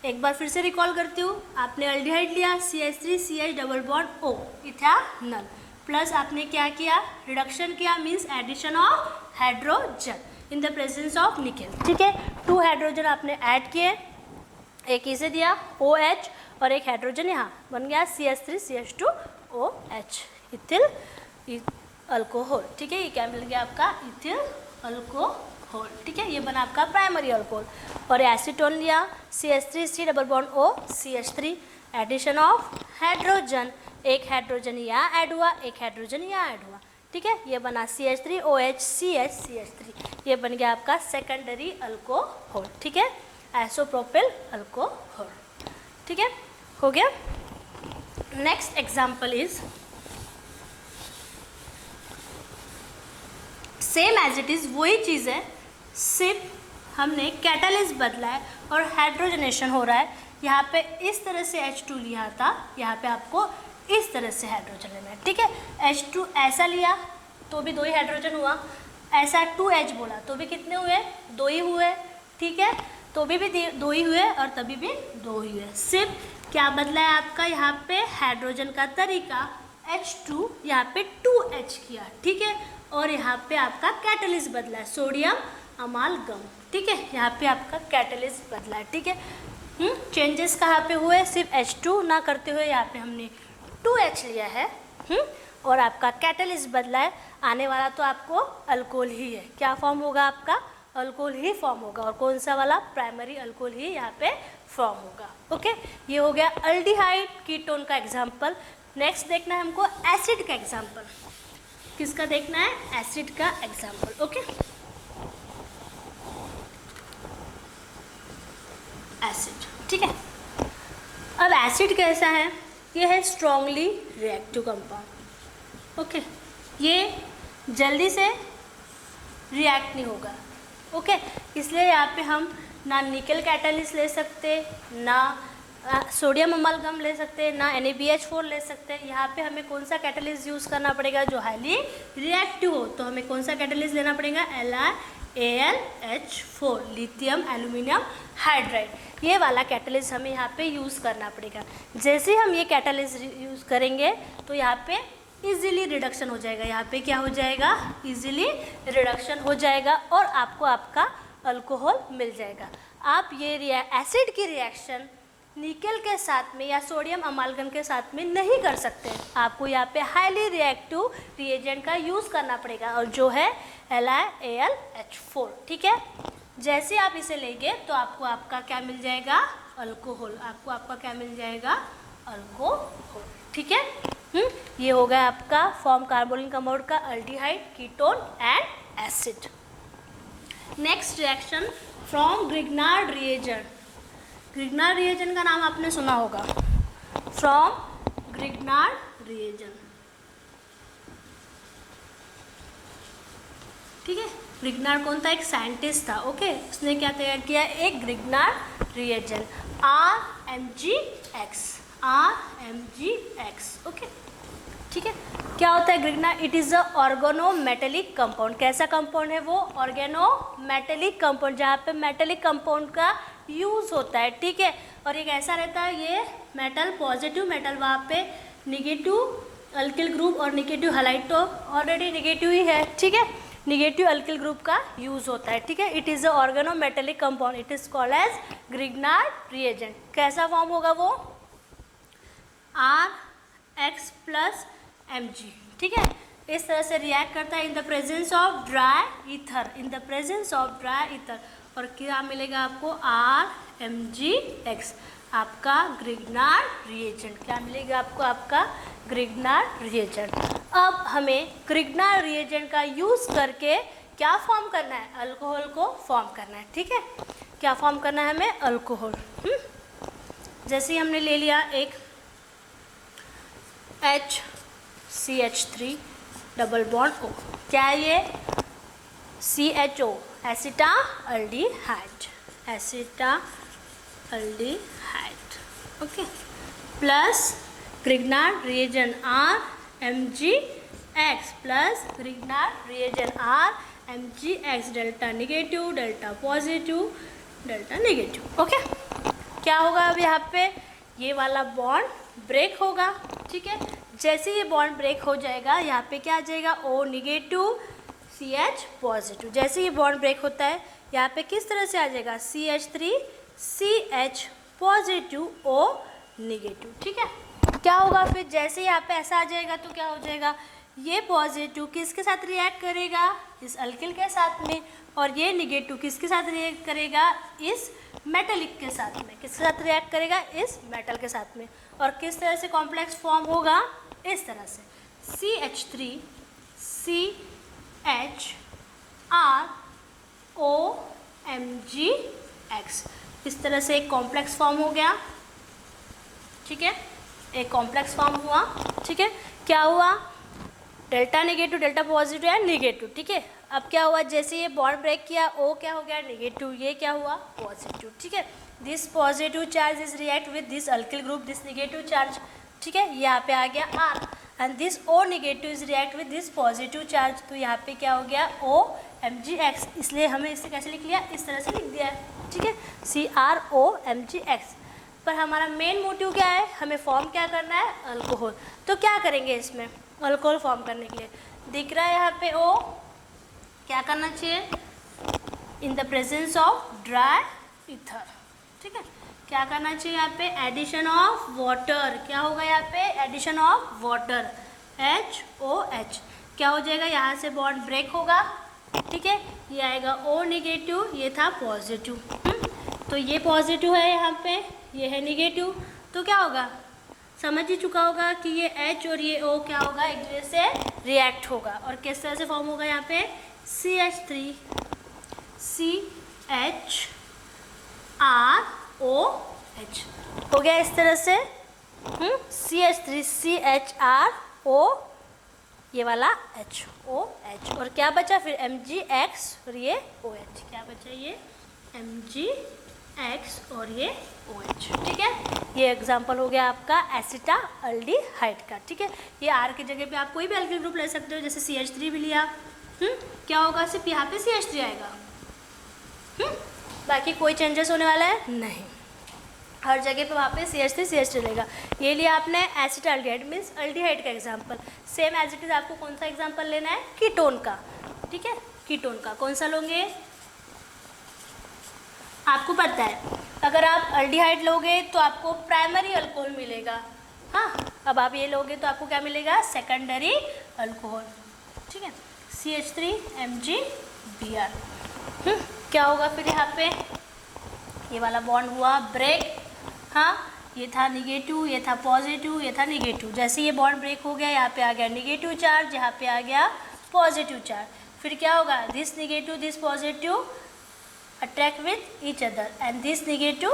एक बार फिर से रिकॉल करती हूँ। आपने अल्डिहाइड लिया, CH3CH double bond O, ethanol, plus आपने क्या किया, रिडक्शन किया, means addition of hydrogen in the presence of nickel, ठीक है। 2 हाइड्रोजन आपने ऐड किए, एक इसे दिया OH और एक हाइड्रोजन यहाँ बन गया CH3CH2OH, इथिल अल्कोहल, ठीक है। ये क्या मिल गया आपका, इथिल अल्कोहल, ठीक है। ये बना आपका प्राइमरी अल्कोहल। और एसीटोन लिया, CH3C double bond O CH3, addition of hydrogen, एक हाइड्रोजन यहाँ ऐड हुआ, एक हाइड्रोजन यहाँ ऐड हुआ, ठीक है। ये बना CH3OH CH3, ये बन गया आपका सेकेंडरी अल्कोहल, ठीक है, आइसोप्रोपिल अल्कोहल, ठीक है, हो गया। Next example is same as it is, वही चीज़ है, सिर्फ हमने कैटालिस्ट बदला है और हाइड्रोजनेशन हो रहा है। यहाँ पे इस तरह से H2 लिया था, यहाँ पे आपको इस तरह से हाइड्रोजन लेना है, ठीक है। H2 ऐसा लिया तो भी 2 ही हाइड्रोजन हुआ, ऐसा 2H बोला तो भी कितने हुए, 2 ही हुए, ठीक है, तो भी 2 ही हुए और तभी भी 2 ही हुए। सिर्फ क्या बदला है आपका, यहाँ पे हाइड्रोजन का तरीका, H2 यहाँ पे 2H किया, ठीक है, और यहाँ पे आपका कैटलिस्ट बदला है, सोडियम अमालगम, ठीक है, यहाँ पे आपका कैटलिस्ट बदला है, ठीक है। चेंजेस कहाँ पे हुए, सिर्फ H2 ना करते हुए यहाँ पे हमने 2H लिया है, और आपका कैटलिस्ट बदला है। आने वाला तो आपको अल्कोहल ही है, क्या फॉर्म होगा आपका, अल्कोहल ही फॉर्म होगा, और कौन सा वाला, प्राइमरी अल्कोहल ही यहाँ पे फॉर्म होगा, ओके। ये हो गया अल्डिहाइड कीटोन का एग्जाम्पल। नेक्स्ट देखना है हमको एसिड का एग्जाम्पल। किसका देखना है, एसिड का एग्जाम्पल, ओके। एसिड, ठीक है। अब एसिड कैसा है, ये है स्ट्रॉन्गली रिएक्टिव कंपाउंड, ओके। ये जल्दी से रिएक्ट नहीं होगा, ओके। इसलिए यहाँ पे हम ना निकल कैटालिस्ट ले सकते, ना सोडियम अमालगम ले सकते, ना NaBH4 ले सकते। यहाँ पे हमें कौन सा कैटालिस्ट यूज़ करना पड़ेगा, जो हाईली रिएक्टिव हो, तो हमें कौन सा कैटालिस्ट लेना पड़ेगा, LiAlH4, लिथियम एल्यूमिनियम हाइड्राइड, ये वाला कैटालिस्ट हमें यहाँ पे यूज़ करना पड़ेगा। जैसे हम ये कैटालिस्ट यूज़ करेंगे तो यहाँ पे इजीली रिडक्शन हो जाएगा, यहाँ पे क्या हो जाएगा, इजीली रिडक्शन हो जाएगा, और आपको आपका अल्कोहल मिल जाएगा। आप ये एसिड की रिएक्शन निकेल के साथ में या सोडियम अमालगम के साथ में नहीं कर सकते, आपको यहाँ पे हाईली रिएक्टिव रिएजेंट का यूज़ करना पड़ेगा, और जो है LiAlH4, ठीक है। जैसे आप इसे लेंगे तो आपको आपका क्या मिल जाएगा, अल्कोहल, आपको आपका क्या मिल जाएगा, अल्कोहल, ठीक है। ये हो गया आपका फॉर्म कार्बोनिल कंपाउंड का aldehyde, ketone and acid. Next reaction from Grignard reagent. Grignard reagent का नाम आपने सुना होगा, फ्रॉम ग्रिग्नार्ड रिएजन। ठीक है, ग्रिग्नार्ड कौन था? एक साइंटिस्ट था। ओके, उसने क्या तैयार किया? एक ग्रिग्नार्ड रिएजन RMgX। ओके, ठीक है। क्या होता है Grignard? It is a organometallic compound. कैसा कंपाउंड है वो? ऑर्गेनोमेटेलिक कंपाउंड, जहाँ पे मेटेलिक कंपाउंड का यूज़ होता है। ठीक है, और एक ऐसा रहता है, ये मेटल पॉजिटिव मेटल, वहाँ पे निगेटिव अल्किल ग्रुप और निगेटिव हैलाइड तो ऑलरेडी निगेटिव ही है। ठीक है, निगेटिव अल्किल ग्रुप का यूज़ होता है। ठीक है, it is a organometallic compound, it is called as Grignard reagent. कैसा फॉर्म होगा वो? RX + Mg। ठीक है, इस तरह से रिएक्ट करता है इन the presence of dry ether, in the presence of dry ether. और क्या मिलेगा आपको? RMgX, आपका ग्रिग्नार्ड रिएजेंट। क्या मिलेगा आपको? आपका ग्रिग्नार्ड रिएजेंट। अब हमें ग्रिग्नार्ड रिएजेंट का यूज़ करके क्या फॉर्म करना है? अल्कोहल को फॉर्म करना है। ठीक है, क्या फॉर्म करना है हमें? अल्कोहल। जैसे ही हमने ले लिया एक HCH3 डबल बॉन्ड O, क्या है ये? CHO, acetaldehyde, okay, plus Grignard reagent RMgX plus Grignard reagent RMgX, delta negative, delta positive, delta negative. Okay, क्या होगा अब यहाँ पे? ये वाला बॉन्ड ब्रेक होगा। ठीक है, जैसे ये बॉन्ड ब्रेक हो जाएगा, यहाँ पे क्या आ जाएगा? O negative, CH positive. जैसे ये बॉन्ड ब्रेक होता है, यहाँ पे किस तरह से आ जाएगा? CH3 CH positive, O negative. ठीक है, क्या होगा फिर? जैसे यहाँ पे ऐसा आ जाएगा तो क्या हो जाएगा? ये पॉजिटिव किसके साथ रिएक्ट करेगा? इस अल्किल के साथ में। और ये निगेटिव किसके साथ रिएक्ट करेगा? इस मेटलिक के साथ में। किसके साथ रिएक्ट करेगा? इस मेटल के साथ में। और किस तरह से कॉम्प्लेक्स फॉर्म होगा? इस तरह से CH3 CH ROMgX, इस तरह से एक कॉम्प्लेक्स फॉर्म हो गया। ठीक है, एक कॉम्प्लेक्स फॉर्म हुआ। ठीक है, क्या हुआ? डेल्टा निगेटिव, डेल्टा पॉजिटिव है निगेटिव। ठीक है, अब क्या हुआ? जैसे ये बॉन्ड ब्रेक किया, O क्या हो गया? निगेटिव, ये क्या हुआ? पॉजिटिव। ठीक है, this positive charge is react with this alkyl group, this negative charge. ठीक है, यहाँ पे आ गया R, and this O negative is react with this positive charge. तो यहाँ पे क्या हो गया? OMgX। इसलिए हमें इसे कैसे लिख लिया? इस तरह से लिख दिया है। ठीक है, CROMgX। पर हमारा मेन मोटिव क्या है? हमें फॉर्म क्या करना है? अल्कोहल। तो क्या करेंगे इसमें अल्कोहल फॉर्म करने के लिए? दिख रहा है यहाँ पे O, क्या करना चाहिए? In the presence of dry ether. ठीक है, क्या करना चाहिए यहाँ पे? Addition of water. क्या होगा यहाँ पे? Addition of water, HOH। क्या हो जाएगा? यहाँ से बॉन्ड ब्रेक होगा। ठीक है, ये आएगा O निगेटिव, ये था पॉजिटिव। तो ये पॉजिटिव है यहाँ पे, ये है निगेटिव। तो क्या होगा? समझ ही चुका होगा कि ये H और ये O क्या होगा? एक दूसरे से रिएक्ट होगा। और किस तरह से फॉर्म होगा यहाँ पे? CH3 CH ROH हो गया इस तरह से। CH3 CHRO, ये वाला HOH, और क्या बचा फिर? MgX और ये OH। क्या बचा? ये MgX और ये OH। ठीक है, ये एग्जांपल हो गया आपका एसिटाल्डिहाइड का। ठीक है, ये R की जगह पे आप कोई भी अल्किल ग्रुप ले सकते हो, जैसे CH3 भी लिया। क्या होगा? सिर्फ यहाँ पे CH3 आएगा। बाकी कोई चेंजेस होने वाला है नहीं, हर जगह पे वहाँ पे CH3 रहेगा। ये लिया आपने एसिटाल्डिहाइड, मीन्स अल्डिहाइड का example. Same as it is आपको कौन सा एग्जांपल लेना है? कीटोन का। ठीक है, कीटोन का कौन सा लोगे? आपको पता है, अगर आप अल्डिहाइड लोगे तो आपको प्राइमरी अल्कोहल मिलेगा। हाँ, अब आप ये लोगे तो आपको क्या मिलेगा? Secondary alcohol. ठीक है, CH3MgBr। क्या होगा फिर यहाँ पे? ये वाला बॉन्ड हुआ ब्रेक। हाँ, ये था निगेटिव, ये था पॉजिटिव, ये था निगेटिव। जैसे ये बॉन्ड ब्रेक हो गया, यहाँ पे आ गया निगेटिव चार्ज, यहाँ पे आ गया पॉजिटिव चार्ज। फिर क्या होगा? This negative this positive attract with each other, and this negative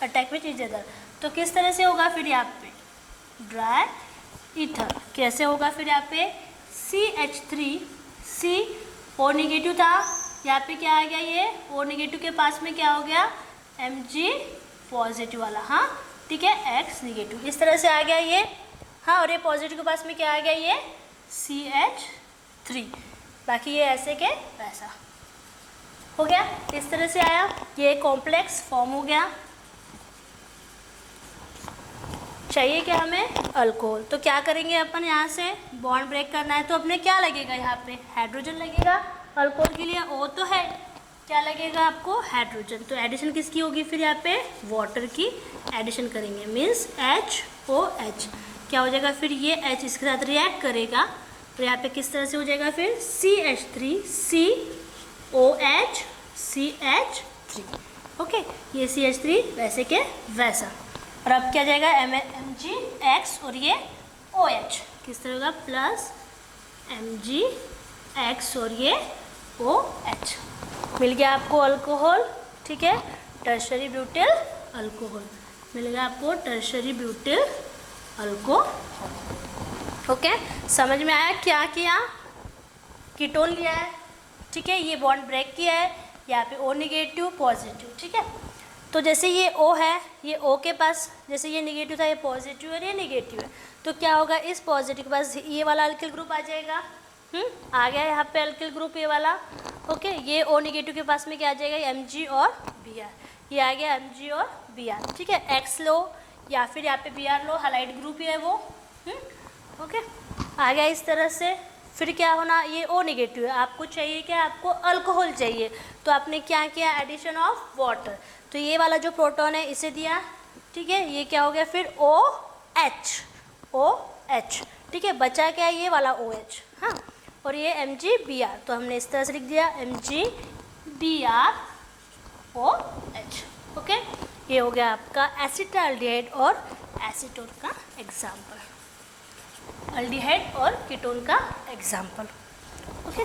attract with each other. तो किस तरह से होगा फिर यहाँ पे? Dry ether. कैसे होगा फिर यहाँ पे CH3, C O नेगेटिव था, यहाँ पे क्या आ गया, ये O नेगेटिव के पास में क्या हो गया, Mg पॉजिटिव वाला, हाँ ठीक है, X नेगेटिव, इस तरह से आ गया ये, हाँ। और ये पॉजिटिव के पास में क्या आ गया, ये CH3, बाकी ये ऐसे के वैसा हो गया, इस तरह से आया, ये कॉम्प्लेक्स फॉर्म हो गया। चाहिए क्या हमें, अल्कोहल। तो क्या करेंगे अपन, यहाँ से बॉन्ड ब्रेक करना है तो अपने क्या लगेगा, यहाँ पे हाइड्रोजन लगेगा। अल्कोहल के लिए O तो है, क्या लगेगा आपको, हाइड्रोजन। तो एडिशन किसकी होगी फिर, यहाँ पे वाटर की एडिशन करेंगे, मीन्स HOH। क्या हो जाएगा फिर, ये H इसके साथ रिएक्ट करेगा तो यहाँ पे किस तरह से हो जाएगा फिर, CH3 COH CH3, ओके। ये CH3 वैसे के वैसा, और अब क्या जाएगा, MgX और ये OH किस तरह होगा, प्लस MgX और ये OH, मिल गया आपको अल्कोहल, ठीक है, टर्शरी ब्यूटिल अल्कोहल, मिल गया आपको टर्शरी ब्यूटिल अल्कोहल, ओके। समझ में आया, क्या किया, कीटोन लिया है, ठीक है, ये बॉन्ड ब्रेक किया है, यहाँ पे O नेगेटिव पॉजिटिव, ठीक है। तो जैसे ये O है, ये O के पास, जैसे ये नेगेटिव था, ये पॉजिटिव है, ये नेगेटिव है, तो क्या होगा, इस पॉजिटिव के पास ये वाला अल्किल ग्रुप आ जाएगा, आ गया यहाँ पे अल्किल ग्रुप ये वाला, ओके। ये O नेगेटिव के पास में क्या आ जाएगा, Mg और Br, ये आ गया Mg और Br, ठीक है। X लो या फिर यहाँ पे Br लो, हालाइड ग्रुप ही है वो, ओके, आ गया इस तरह से। फिर क्या होना, ये O नेगेटिव है, आपको चाहिए क्या, आपको अल्कोहल चाहिए, तो आपने क्या किया, एडिशन ऑफ वाटर, तो ये वाला जो प्रोटॉन है इसे दिया, ठीक है, ये क्या हो गया फिर OH, ठीक है, बचा क्या ये वाला OH, हाँ, और ये MgBr, तो हमने इस तरह से लिख दिया MgBrOH, ओके। ये हो गया आपका एसिटाल्डिहाइड और एसीटोन का एग्जाम्पल, अल्डिहाइड और कीटोन का एग्जाम्पल, ओके।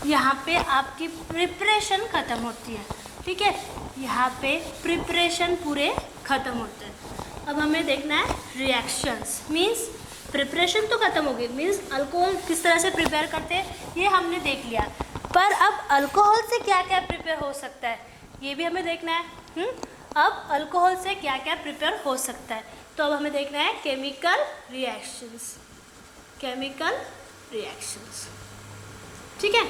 यहाँ पे आपकी प्रिपरेशन ख़त्म होती है, ठीक है, यहाँ पे प्रिपरेशन पूरे ख़त्म होते हैं। अब हमें देखना है रिएक्शंस, मींस प्रिपरेशन तो ख़त्म हो गई, मींस अल्कोहल किस तरह से प्रिपेयर करते हैं ये हमने देख लिया, पर अब अल्कोहल से क्या क्या प्रिपेयर हो सकता है ये भी हमें देखना है। अब अल्कोहल से क्या क्या प्रिपेयर हो सकता है, तो अब हमें देखना है केमिकल रिएक्शंस, ठीक है।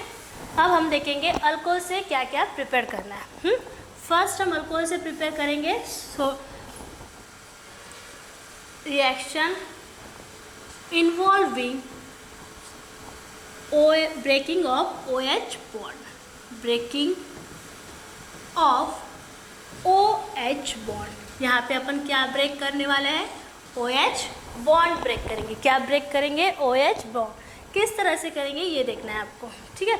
अब हम देखेंगे अल्कोहल से क्या क्या प्रिपेयर करना है। फर्स्ट हम अल्कोहल से प्रिपेयर करेंगे reaction involving breaking of OH bond, breaking of OH bond. यहाँ पे अपन क्या ब्रेक करने वाले हैं, OH बॉन्ड ब्रेक करेंगे। क्या ब्रेक करेंगे, OH बॉन्ड। किस तरह से करेंगे ये देखना है आपको, ठीक है।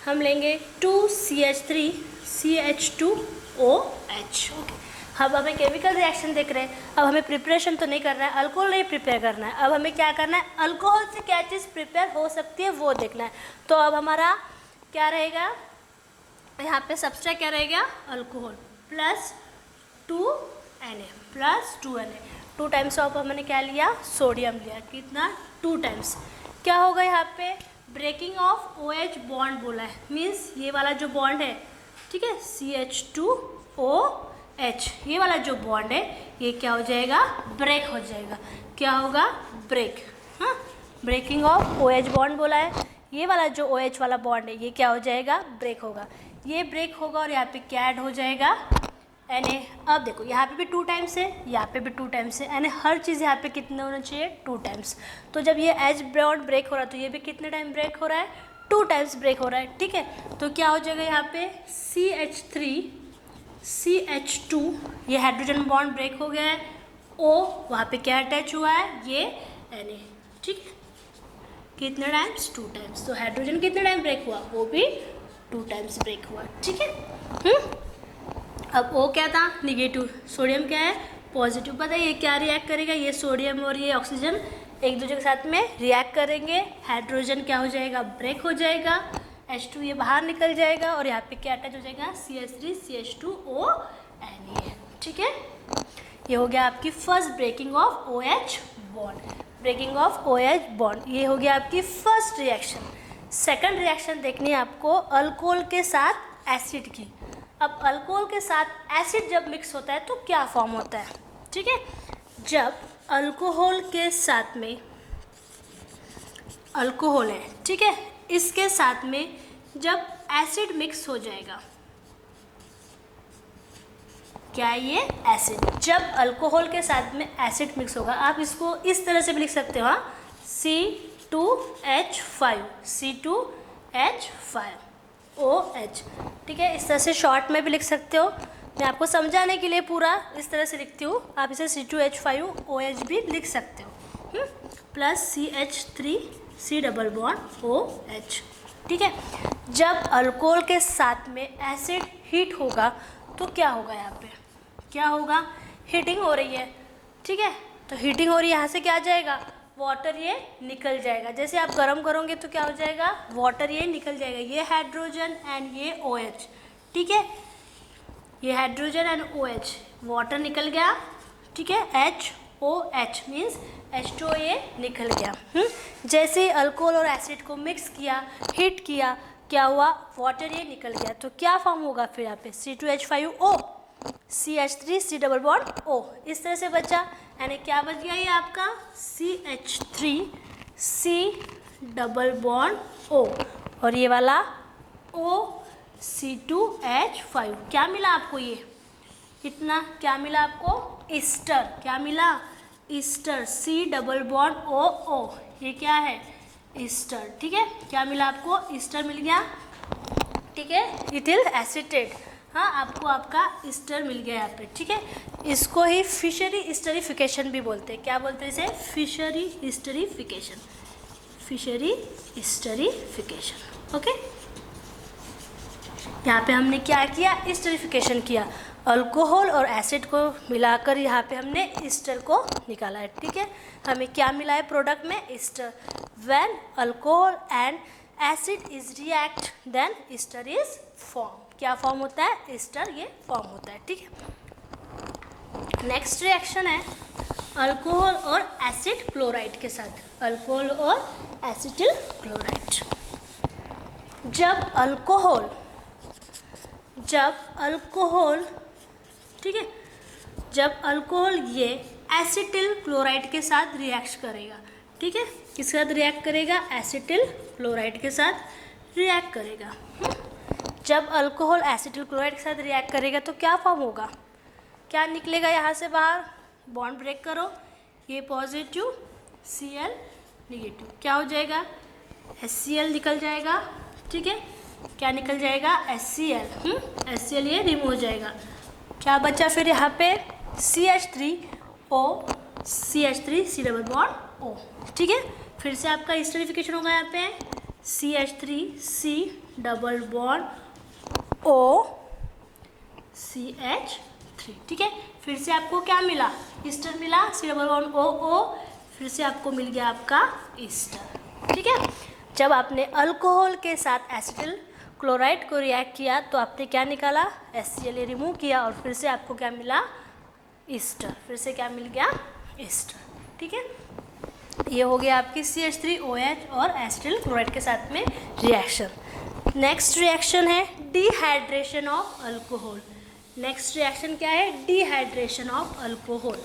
हम लेंगे 2CH3 CH2OH, ओके। अब हमें केमिकल रिएक्शन देख रहे हैं, अब हमें प्रिपरेशन तो नहीं करना है, अल्कोहल नहीं प्रिपेयर करना है, अब हमें क्या करना है, अल्कोहल से क्या चीज़ प्रिपेयर हो सकती है वो देखना है। तो अब हमारा क्या रहेगा, यहाँ पे सबस्ट्रेट क्या रहेगा, alcohol plus 2Na plus 2Na, 2 times of हमने क्या लिया, सोडियम लिया, कितना 2 टाइम्स। क्या होगा यहाँ पे, ब्रेकिंग ऑफ OH बॉन्ड बोला है, मीन्स ये वाला जो बॉन्ड है, ठीक है, CH2OH, ये वाला जो बॉन्ड है ये क्या हो जाएगा, ब्रेक हो जाएगा। क्या होगा, ब्रेक, हाँ, ब्रेकिंग ऑफ OH बॉन्ड बोला है, ये वाला जो OH वाला बॉन्ड है ये क्या हो जाएगा, ब्रेक होगा, ये ब्रेक होगा और यहाँ पे क्या ऐड हो जाएगा, Na। अब देखो यहाँ पे भी 2 टाइम्स है, यहाँ पे भी 2 टाइम्स है, यानी हर चीज़ यहाँ पे कितने होना चाहिए, 2 टाइम्स। तो जब ये H बॉन्ड ब्रेक हो रहा है तो ये भी कितने टाइम ब्रेक हो रहा है, 2 टाइम्स ब्रेक हो रहा है, ठीक है। तो क्या हो जाएगा यहाँ पे CH3 CH2, ये हाइड्रोजन बॉन्ड ब्रेक हो गया है, O वहाँ पे क्या अटैच हुआ है, ये Na, ठीक है। कितने टाइम्स, 2 टाइम्स। तो हाइड्रोजन कितने टाइम ब्रेक हुआ, वो भी 2 टाइम्स ब्रेक हुआ, ठीक है। अब O क्या था, निगेटिव, सोडियम क्या है, पॉजिटिव। पता है ये क्या रिएक्ट करेगा, ये सोडियम और ये ऑक्सीजन एक दूसरे के साथ में रिएक्ट करेंगे, हाइड्रोजन क्या हो जाएगा, ब्रेक हो जाएगा, H2 ये बाहर निकल जाएगा और यहाँ पे क्या अटैच हो जाएगा, CH3 CH2ONA, ठीक है, ये हो गया आपकी first breaking of OH bond, breaking of OH bond, ये हो गया आपकी फर्स्ट रिएक्शन। सेकंड रिएक्शन देखनी है आपको अल्कोहल के साथ एसिड की। अब अल्कोहल के साथ एसिड जब मिक्स होता है तो क्या फॉर्म होता है, ठीक है, जब अल्कोहल के साथ में अल्कोहल है, ठीक है, इसके साथ में जब एसिड मिक्स हो जाएगा, क्या ये एसिड, जब अल्कोहल के साथ में एसिड मिक्स होगा, आप इसको इस तरह से भी लिख सकते हो, हाँ, C2H5 C2H5OH, ठीक है, इस तरह से शॉर्ट में भी लिख सकते हो। मैं आपको समझाने के लिए पूरा इस तरह से लिखती हूँ, आप इसे C2H5OH भी लिख सकते हो, plus CH3C double bond OH, ठीक है। जब अल्कोहल के साथ में एसिड हीट होगा तो क्या होगा, यहाँ पे क्या होगा, हीटिंग हो रही है, ठीक है, तो हीटिंग हो रही है, यहाँ से क्या आ जाएगा, वाटर ये निकल जाएगा। जैसे आप गर्म करोगे तो क्या हो जाएगा, वाटर ये निकल जाएगा, ये हाइड्रोजन एंड ये OH, ठीक है, ये हाइड्रोजन एंड OH, वाटर निकल गया, ठीक है, HOH मीन्स H2O ये निकल गया। जैसे अल्कोहल और एसिड को मिक्स किया, हीट किया, क्या हुआ, वाटर ये निकल गया, तो क्या फॉर्म होगा फिर यहाँ पे, C2H5O CH3C double bond O, इस तरह से बचा, यानी क्या बच गया ये आपका CH3C डबल बॉन्ड O, और ये वाला O C2H5, क्या मिला आपको, ये कितना क्या मिला आपको, ईस्टर, क्या मिला, Easter, C double bond OO, ये क्या है, ईस्टर, ठीक है, क्या मिला आपको, ईस्टर मिल गया, ठीक है, इथिल एसीटेट, हाँ, आपको आपका ईस्टर मिल गया यहाँ पे, ठीक है। इसको ही फिशरी इस्टरीफिकेशन भी बोलते हैं, क्या बोलते हैं इसे, फिशरी इस्टरीफिकेशन, फिशरी इस्टरीफिकेशन, ओके। यहाँ पे हमने क्या किया, इस्टरीफिकेशन किया, अल्कोहल और एसिड को मिलाकर यहाँ पे हमने ईस्टर को निकाला है, ठीक है। हमें क्या मिला है प्रोडक्ट में, ester. When alcohol and acid is react then ester is form, क्या फॉर्म होता है, ईस्टर ये फॉर्म होता है, ठीक है। नेक्स्ट रिएक्शन है अल्कोहल और एसिड क्लोराइड के साथ, अल्कोहल और एसिटिल क्लोराइड। जब अल्कोहल ठीक है, जब अल्कोहल ये एसिटिल क्लोराइड के साथ रिएक्ट करेगा, ठीक है, किसके साथ रिएक्ट करेगा, एसिटिल क्लोराइड के साथ रिएक्ट करेगा। जब अल्कोहल एसिटिल क्लोराइड के साथ रिएक्ट करेगा तो क्या फॉर्म होगा, क्या निकलेगा यहाँ से बाहर, बॉन्ड ब्रेक करो, ये पॉजिटिव Cl निगेटिव, क्या हो जाएगा, HCl निकल जाएगा, ठीक है, क्या निकल जाएगा, HCl, HCl ये रिमूव हो जाएगा, क्या बचा फिर यहाँ पे CH3O CH3C double bond O, ठीक है, फिर से आपका इस्टरीफिकेशन होगा यहाँ पे CH3C double bond O CH3, ठीक है, फिर से आपको क्या मिला, ईस्टर मिला, C डबल बॉन्ड O, फिर से आपको मिल गया आपका ईस्टर, ठीक है। जब आपने अल्कोहल के साथ एसिटिल क्लोराइड को रिएक्ट किया तो आपने क्या निकाला, HCl रिमूव किया और फिर से आपको क्या मिला, ईस्टर, फिर से क्या मिल गया, ईस्टर, ठीक है। ये हो गया आपकी CH3OH और एसिटिल क्लोराइड के साथ में रिएक्शन। नेक्स्ट रिएक्शन है dehydration of alcohol. Next reaction क्या है, डिहाइड्रेशन ऑफ अल्कोहल।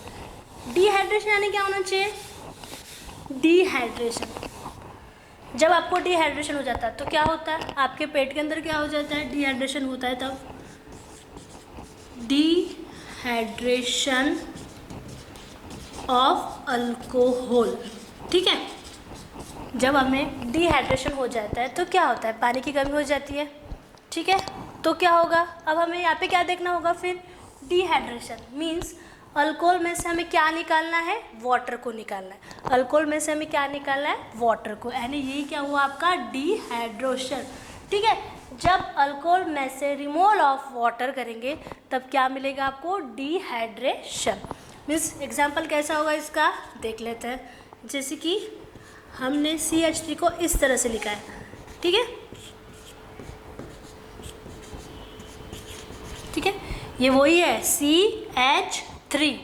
डिहाइड्रेशन यानी क्या होना चाहिए, डिहाइड्रेशन, जब आपको डिहाइड्रेशन हो जाता है तो क्या होता है, आपके पेट के अंदर क्या हो जाता है, डिहाइड्रेशन होता है, तब डिहाइड्रेशन ऑफ अल्कोहल, ठीक है। जब हमें डिहाइड्रेशन हो जाता है तो क्या होता है, पानी की कमी हो जाती है, ठीक है, तो क्या होगा, अब हमें यहाँ पे क्या देखना होगा, फिर डिहाइड्रेशन मीन्स अल्कोहल में से हमें क्या निकालना है, वाटर को निकालना है, अल्कोहल में से हमें क्या निकालना है, वाटर को, यानी यही क्या हुआ आपका डिहाइड्रेशन, ठीक है। जब अल्कोहल में से रिमूवल ऑफ वाटर करेंगे तब क्या मिलेगा आपको, डिहाइड्रेशन मीन्स एग्जाम्पल कैसा होगा इसका देख लेते हैं। जैसे कि हमने CH3 को इस तरह से लिखा है, ठीक है, ठीक है, ये वही है CH3,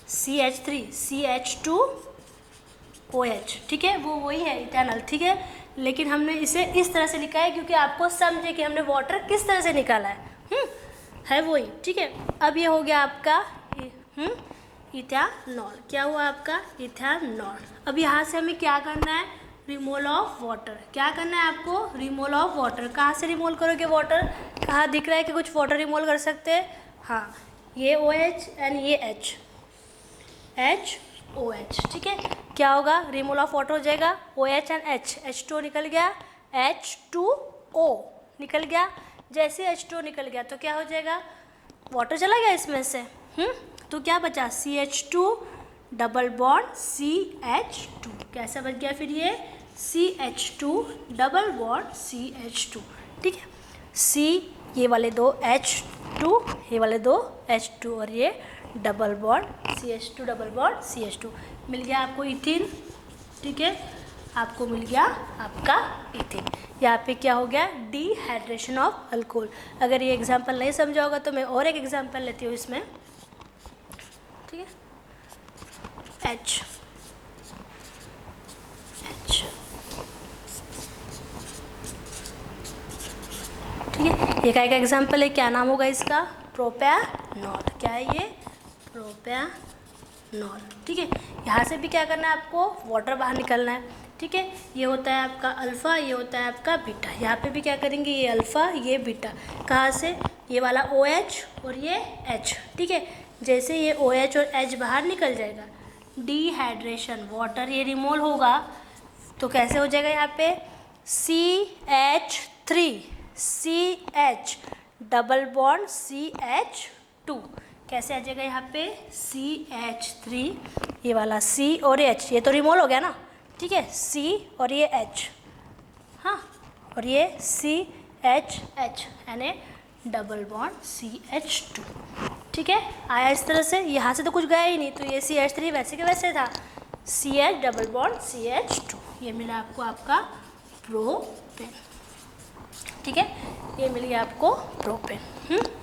CH2OH, ठीक है, वो वही है इथेनॉल, ठीक है। लेकिन हमने इसे इस तरह से लिखा है क्योंकि आपको समझे कि हमने वाटर किस तरह से निकाला है वही, ठीक है। अब ये हो गया आपका इथेनॉल, क्या हुआ आपका इथेनॉल। अब यहाँ से हमें क्या करना है, रिमूवल ऑफ वाटर। क्या करना है आपको, रिमूवल ऑफ वाटर। कहाँ से रिमूव करोगे वाटर, कहाँ दिख रहा है कि कुछ वाटर रिमूव कर सकते हैं, हाँ ये OH एंड ये HOH, ठीक है। क्या होगा, रिमूवल ऑफ वाटर हो जाएगा, OH एंड H2O निकल गया, H2O निकल गया। जैसे H2O निकल गया तो क्या हो जाएगा, वाटर चला गया इसमें से, तो क्या बचा, CH2 डबल बॉन्ड CH2, कैसा बच गया फिर ये CH2 डबल बॉन्ड CH2, ठीक है। C ये वाले दो H2, ये वाले दो H2 और ये double bond CH2 double bond CH2, मिल गया आपको इथिन, ठीक है, आपको मिल गया आपका इथिन। यहाँ पे क्या हो गया, डिहाइड्रेशन ऑफ अल्कोहल। अगर ये एग्जांपल नहीं समझा होगा तो मैं और एक एग्जांपल लेती हूँ इसमें, ठीक है। H ठीक है, ये क्या का एग्जांपल है, क्या नाम होगा इसका, प्रोपैनॉल। क्या है ये, प्रोपैनॉल, ठीक है। यहाँ से भी क्या करना है आपको, वाटर बाहर निकलना है, ठीक है। ये होता है आपका अल्फ़ा, ये होता है आपका बीटा। यहाँ पे भी क्या करेंगे, ये अल्फ़ा ये बीटा, कहाँ से, ये वाला OH और ये H, ठीक है। जैसे ये OH और H बाहर निकल जाएगा, डिहाइड्रेशन, वाटर ये रिमूव होगा, तो कैसे हो जाएगा यहाँ पे CH3CH डबल बॉन्ड CH2, कैसे आ जाएगा यहाँ पे CH3, ये वाला C और H, ये तो रिमूव हो गया ना, ठीक है, C और ये H, हाँ, और ये CHH यानी डबल बॉन्ड CH2, ठीक है। आया इस तरह से, यहाँ से तो कुछ गया ही नहीं, तो ये CH3 वैसे के वैसे था, CH डबल बॉन्ड CH2, ये मिला आपको आपका प्रोपेन, ठीक है, ये मिल गया आपको प्रोपेन।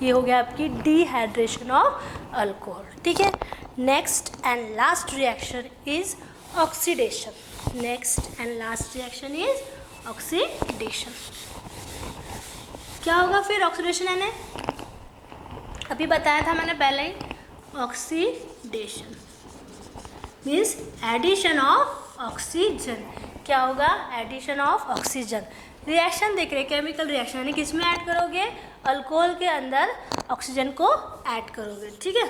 ये हो गया आपकी डिहाइड्रेशन ऑफ अल्कोहल, ठीक है। Next and last reaction is oxidation. Next and last reaction is oxidation. क्या होगा फिर ऑक्सीडेशन, यानी अभी बताया था मैंने पहले ही, oxidation means addition of oxygen. क्या होगा, एडिशन ऑफ ऑक्सीजन। रिएक्शन देख रहे, केमिकल रिएक्शन, यानी किस में ऐड करोगे, अल्कोहल के अंदर ऑक्सीजन को ऐड करोगे, ठीक है।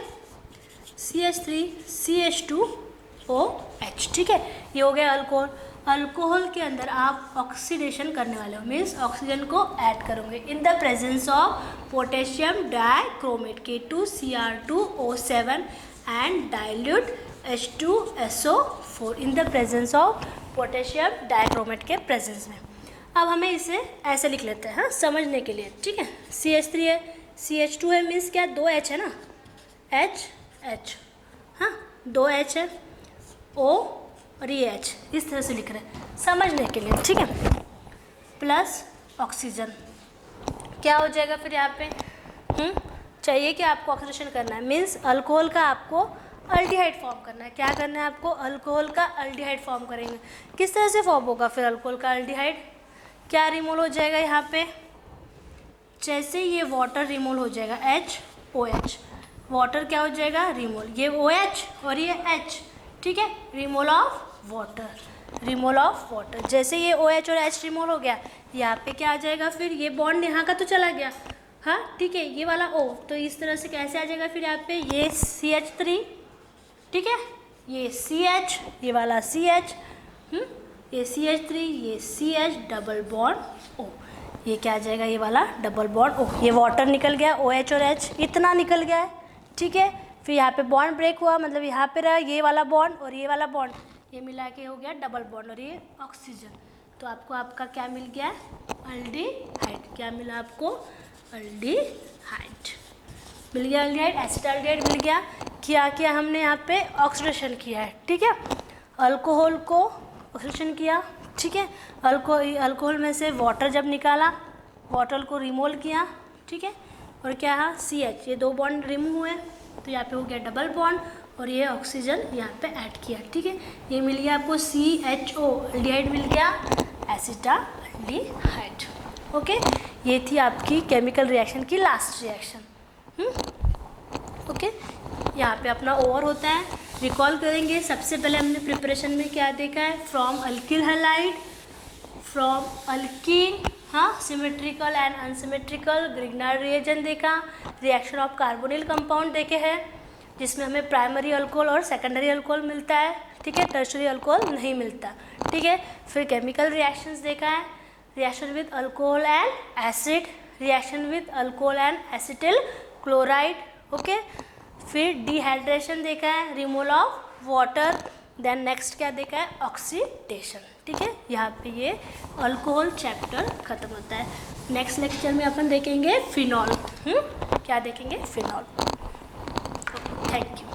CH3CH2OH, ठीक है, ये हो गया अल्कोहल। अल्कोहल के अंदर आप ऑक्सीडेशन करने वाले हो, मीन्स ऑक्सीजन को ऐड करोगे इन the presence of potassium dichromate K2Cr2O7 and dilute H2SO4 in the presence of potassium dichromate के प्रेजेंस में। अब हमें इसे ऐसे लिख लेते हैं, हाँ, समझने के लिए, ठीक है। CH3 है, CH2 है, मीन्स क्या, 2 H है ना, H, हाँ 2 H है, O और ये H, इस तरह से लिख रहे हैं समझने के लिए, ठीक है। प्लस ऑक्सीजन, क्या हो जाएगा फिर यहाँ पे, चाहिए कि आपको ऑक्सीडेशन करना है, मीन्स अल्कोहल का आपको अल्डिहाइड फॉर्म करना है। क्या करना है आपको, अल्कोहल का अल्डिहाइड फॉर्म करेंगे। किस तरह से फॉर्म होगा फिर अल्कोहल का अल्डिहाइड, क्या रिमूव हो जाएगा यहाँ पे, जैसे ये वाटर रिमूव हो जाएगा HOH, वाटर क्या हो जाएगा रिमूव, ये OH और ये H, ठीक है, remove of water, remove of water. जैसे ये OH और H रिमूव हो गया, यहाँ पे क्या आ जाएगा फिर, ये बॉन्ड यहाँ का तो चला गया, हाँ ठीक है, ये वाला O, तो इस तरह से कैसे आ जाएगा फिर यहाँ पे, ये CH3, ठीक है, ये CH, ये वाला CH, ये CH3, ये CH डबल बॉन्ड O, ये क्या आ जाएगा, ये वाला डबल बॉन्ड O, ये वाटर निकल गया, OH और H इतना निकल गया है, ठीक है। फिर यहाँ पे बॉन्ड ब्रेक हुआ, मतलब यहाँ पे रहा ये वाला बॉन्ड और ये वाला बॉन्ड, ये मिला के हो गया डबल बॉन्ड और ये ऑक्सीजन, तो आपको आपका क्या मिल गया, अल्डिहाइड। क्या मिला आपको, अल्डिहाइड मिल गया, अल्डिहाइड, एसिटाल्डिहाइड मिल गया। क्या किया हमने यहाँ पे, ऑक्सीडेशन किया है, ठीक है, अल्कोहल को ऑक्सीडेशन किया, ठीक है। अल्कोहल में से वाटर जब निकाला, वाटर को रिमूव किया, ठीक है, और क्या है CH, ये 2 बॉन्ड रिमूव हुए तो यहाँ पे हो गया डबल बॉन्ड और ये ऑक्सीजन यहाँ पे ऐड किया, ठीक है। ये मिल गया आपको CHO, एल्डिहाइड मिल गया, एसिटाल्डिहाइड। ओके, ये थी आपकी केमिकल रिएक्शन की लास्ट रिएक्शन। ओके, यहाँ पे अपना ओवर होता है, रिकॉल करेंगे। सबसे पहले हमने प्रिपरेशन में क्या देखा है, from alkyl halide, from alkene, हाँ, symmetrical and unsymmetrical Grignard reagent देखा, रिएक्शन ऑफ कार्बोनिल कंपाउंड देखे हैं जिसमें हमें प्राइमरी अल्कोहल और सेकेंडरी अल्कोहल मिलता है, ठीक है, टर्शरी अल्कोहल नहीं मिलता, ठीक है। फिर केमिकल रिएक्शंस देखा है, reaction with alcohol and acid, reaction with alcohol and acetyl chloride, okay. फिर डिहाइड्रेशन देखा है, removal of water, then next क्या देखा है, ऑक्सीडेशन, ठीक है। यहाँ पे ये अल्कोहल चैप्टर खत्म होता है। नेक्स्ट लेक्चर में अपन देखेंगे फिनॉल, क्या देखेंगे, फिनॉल। Thank you.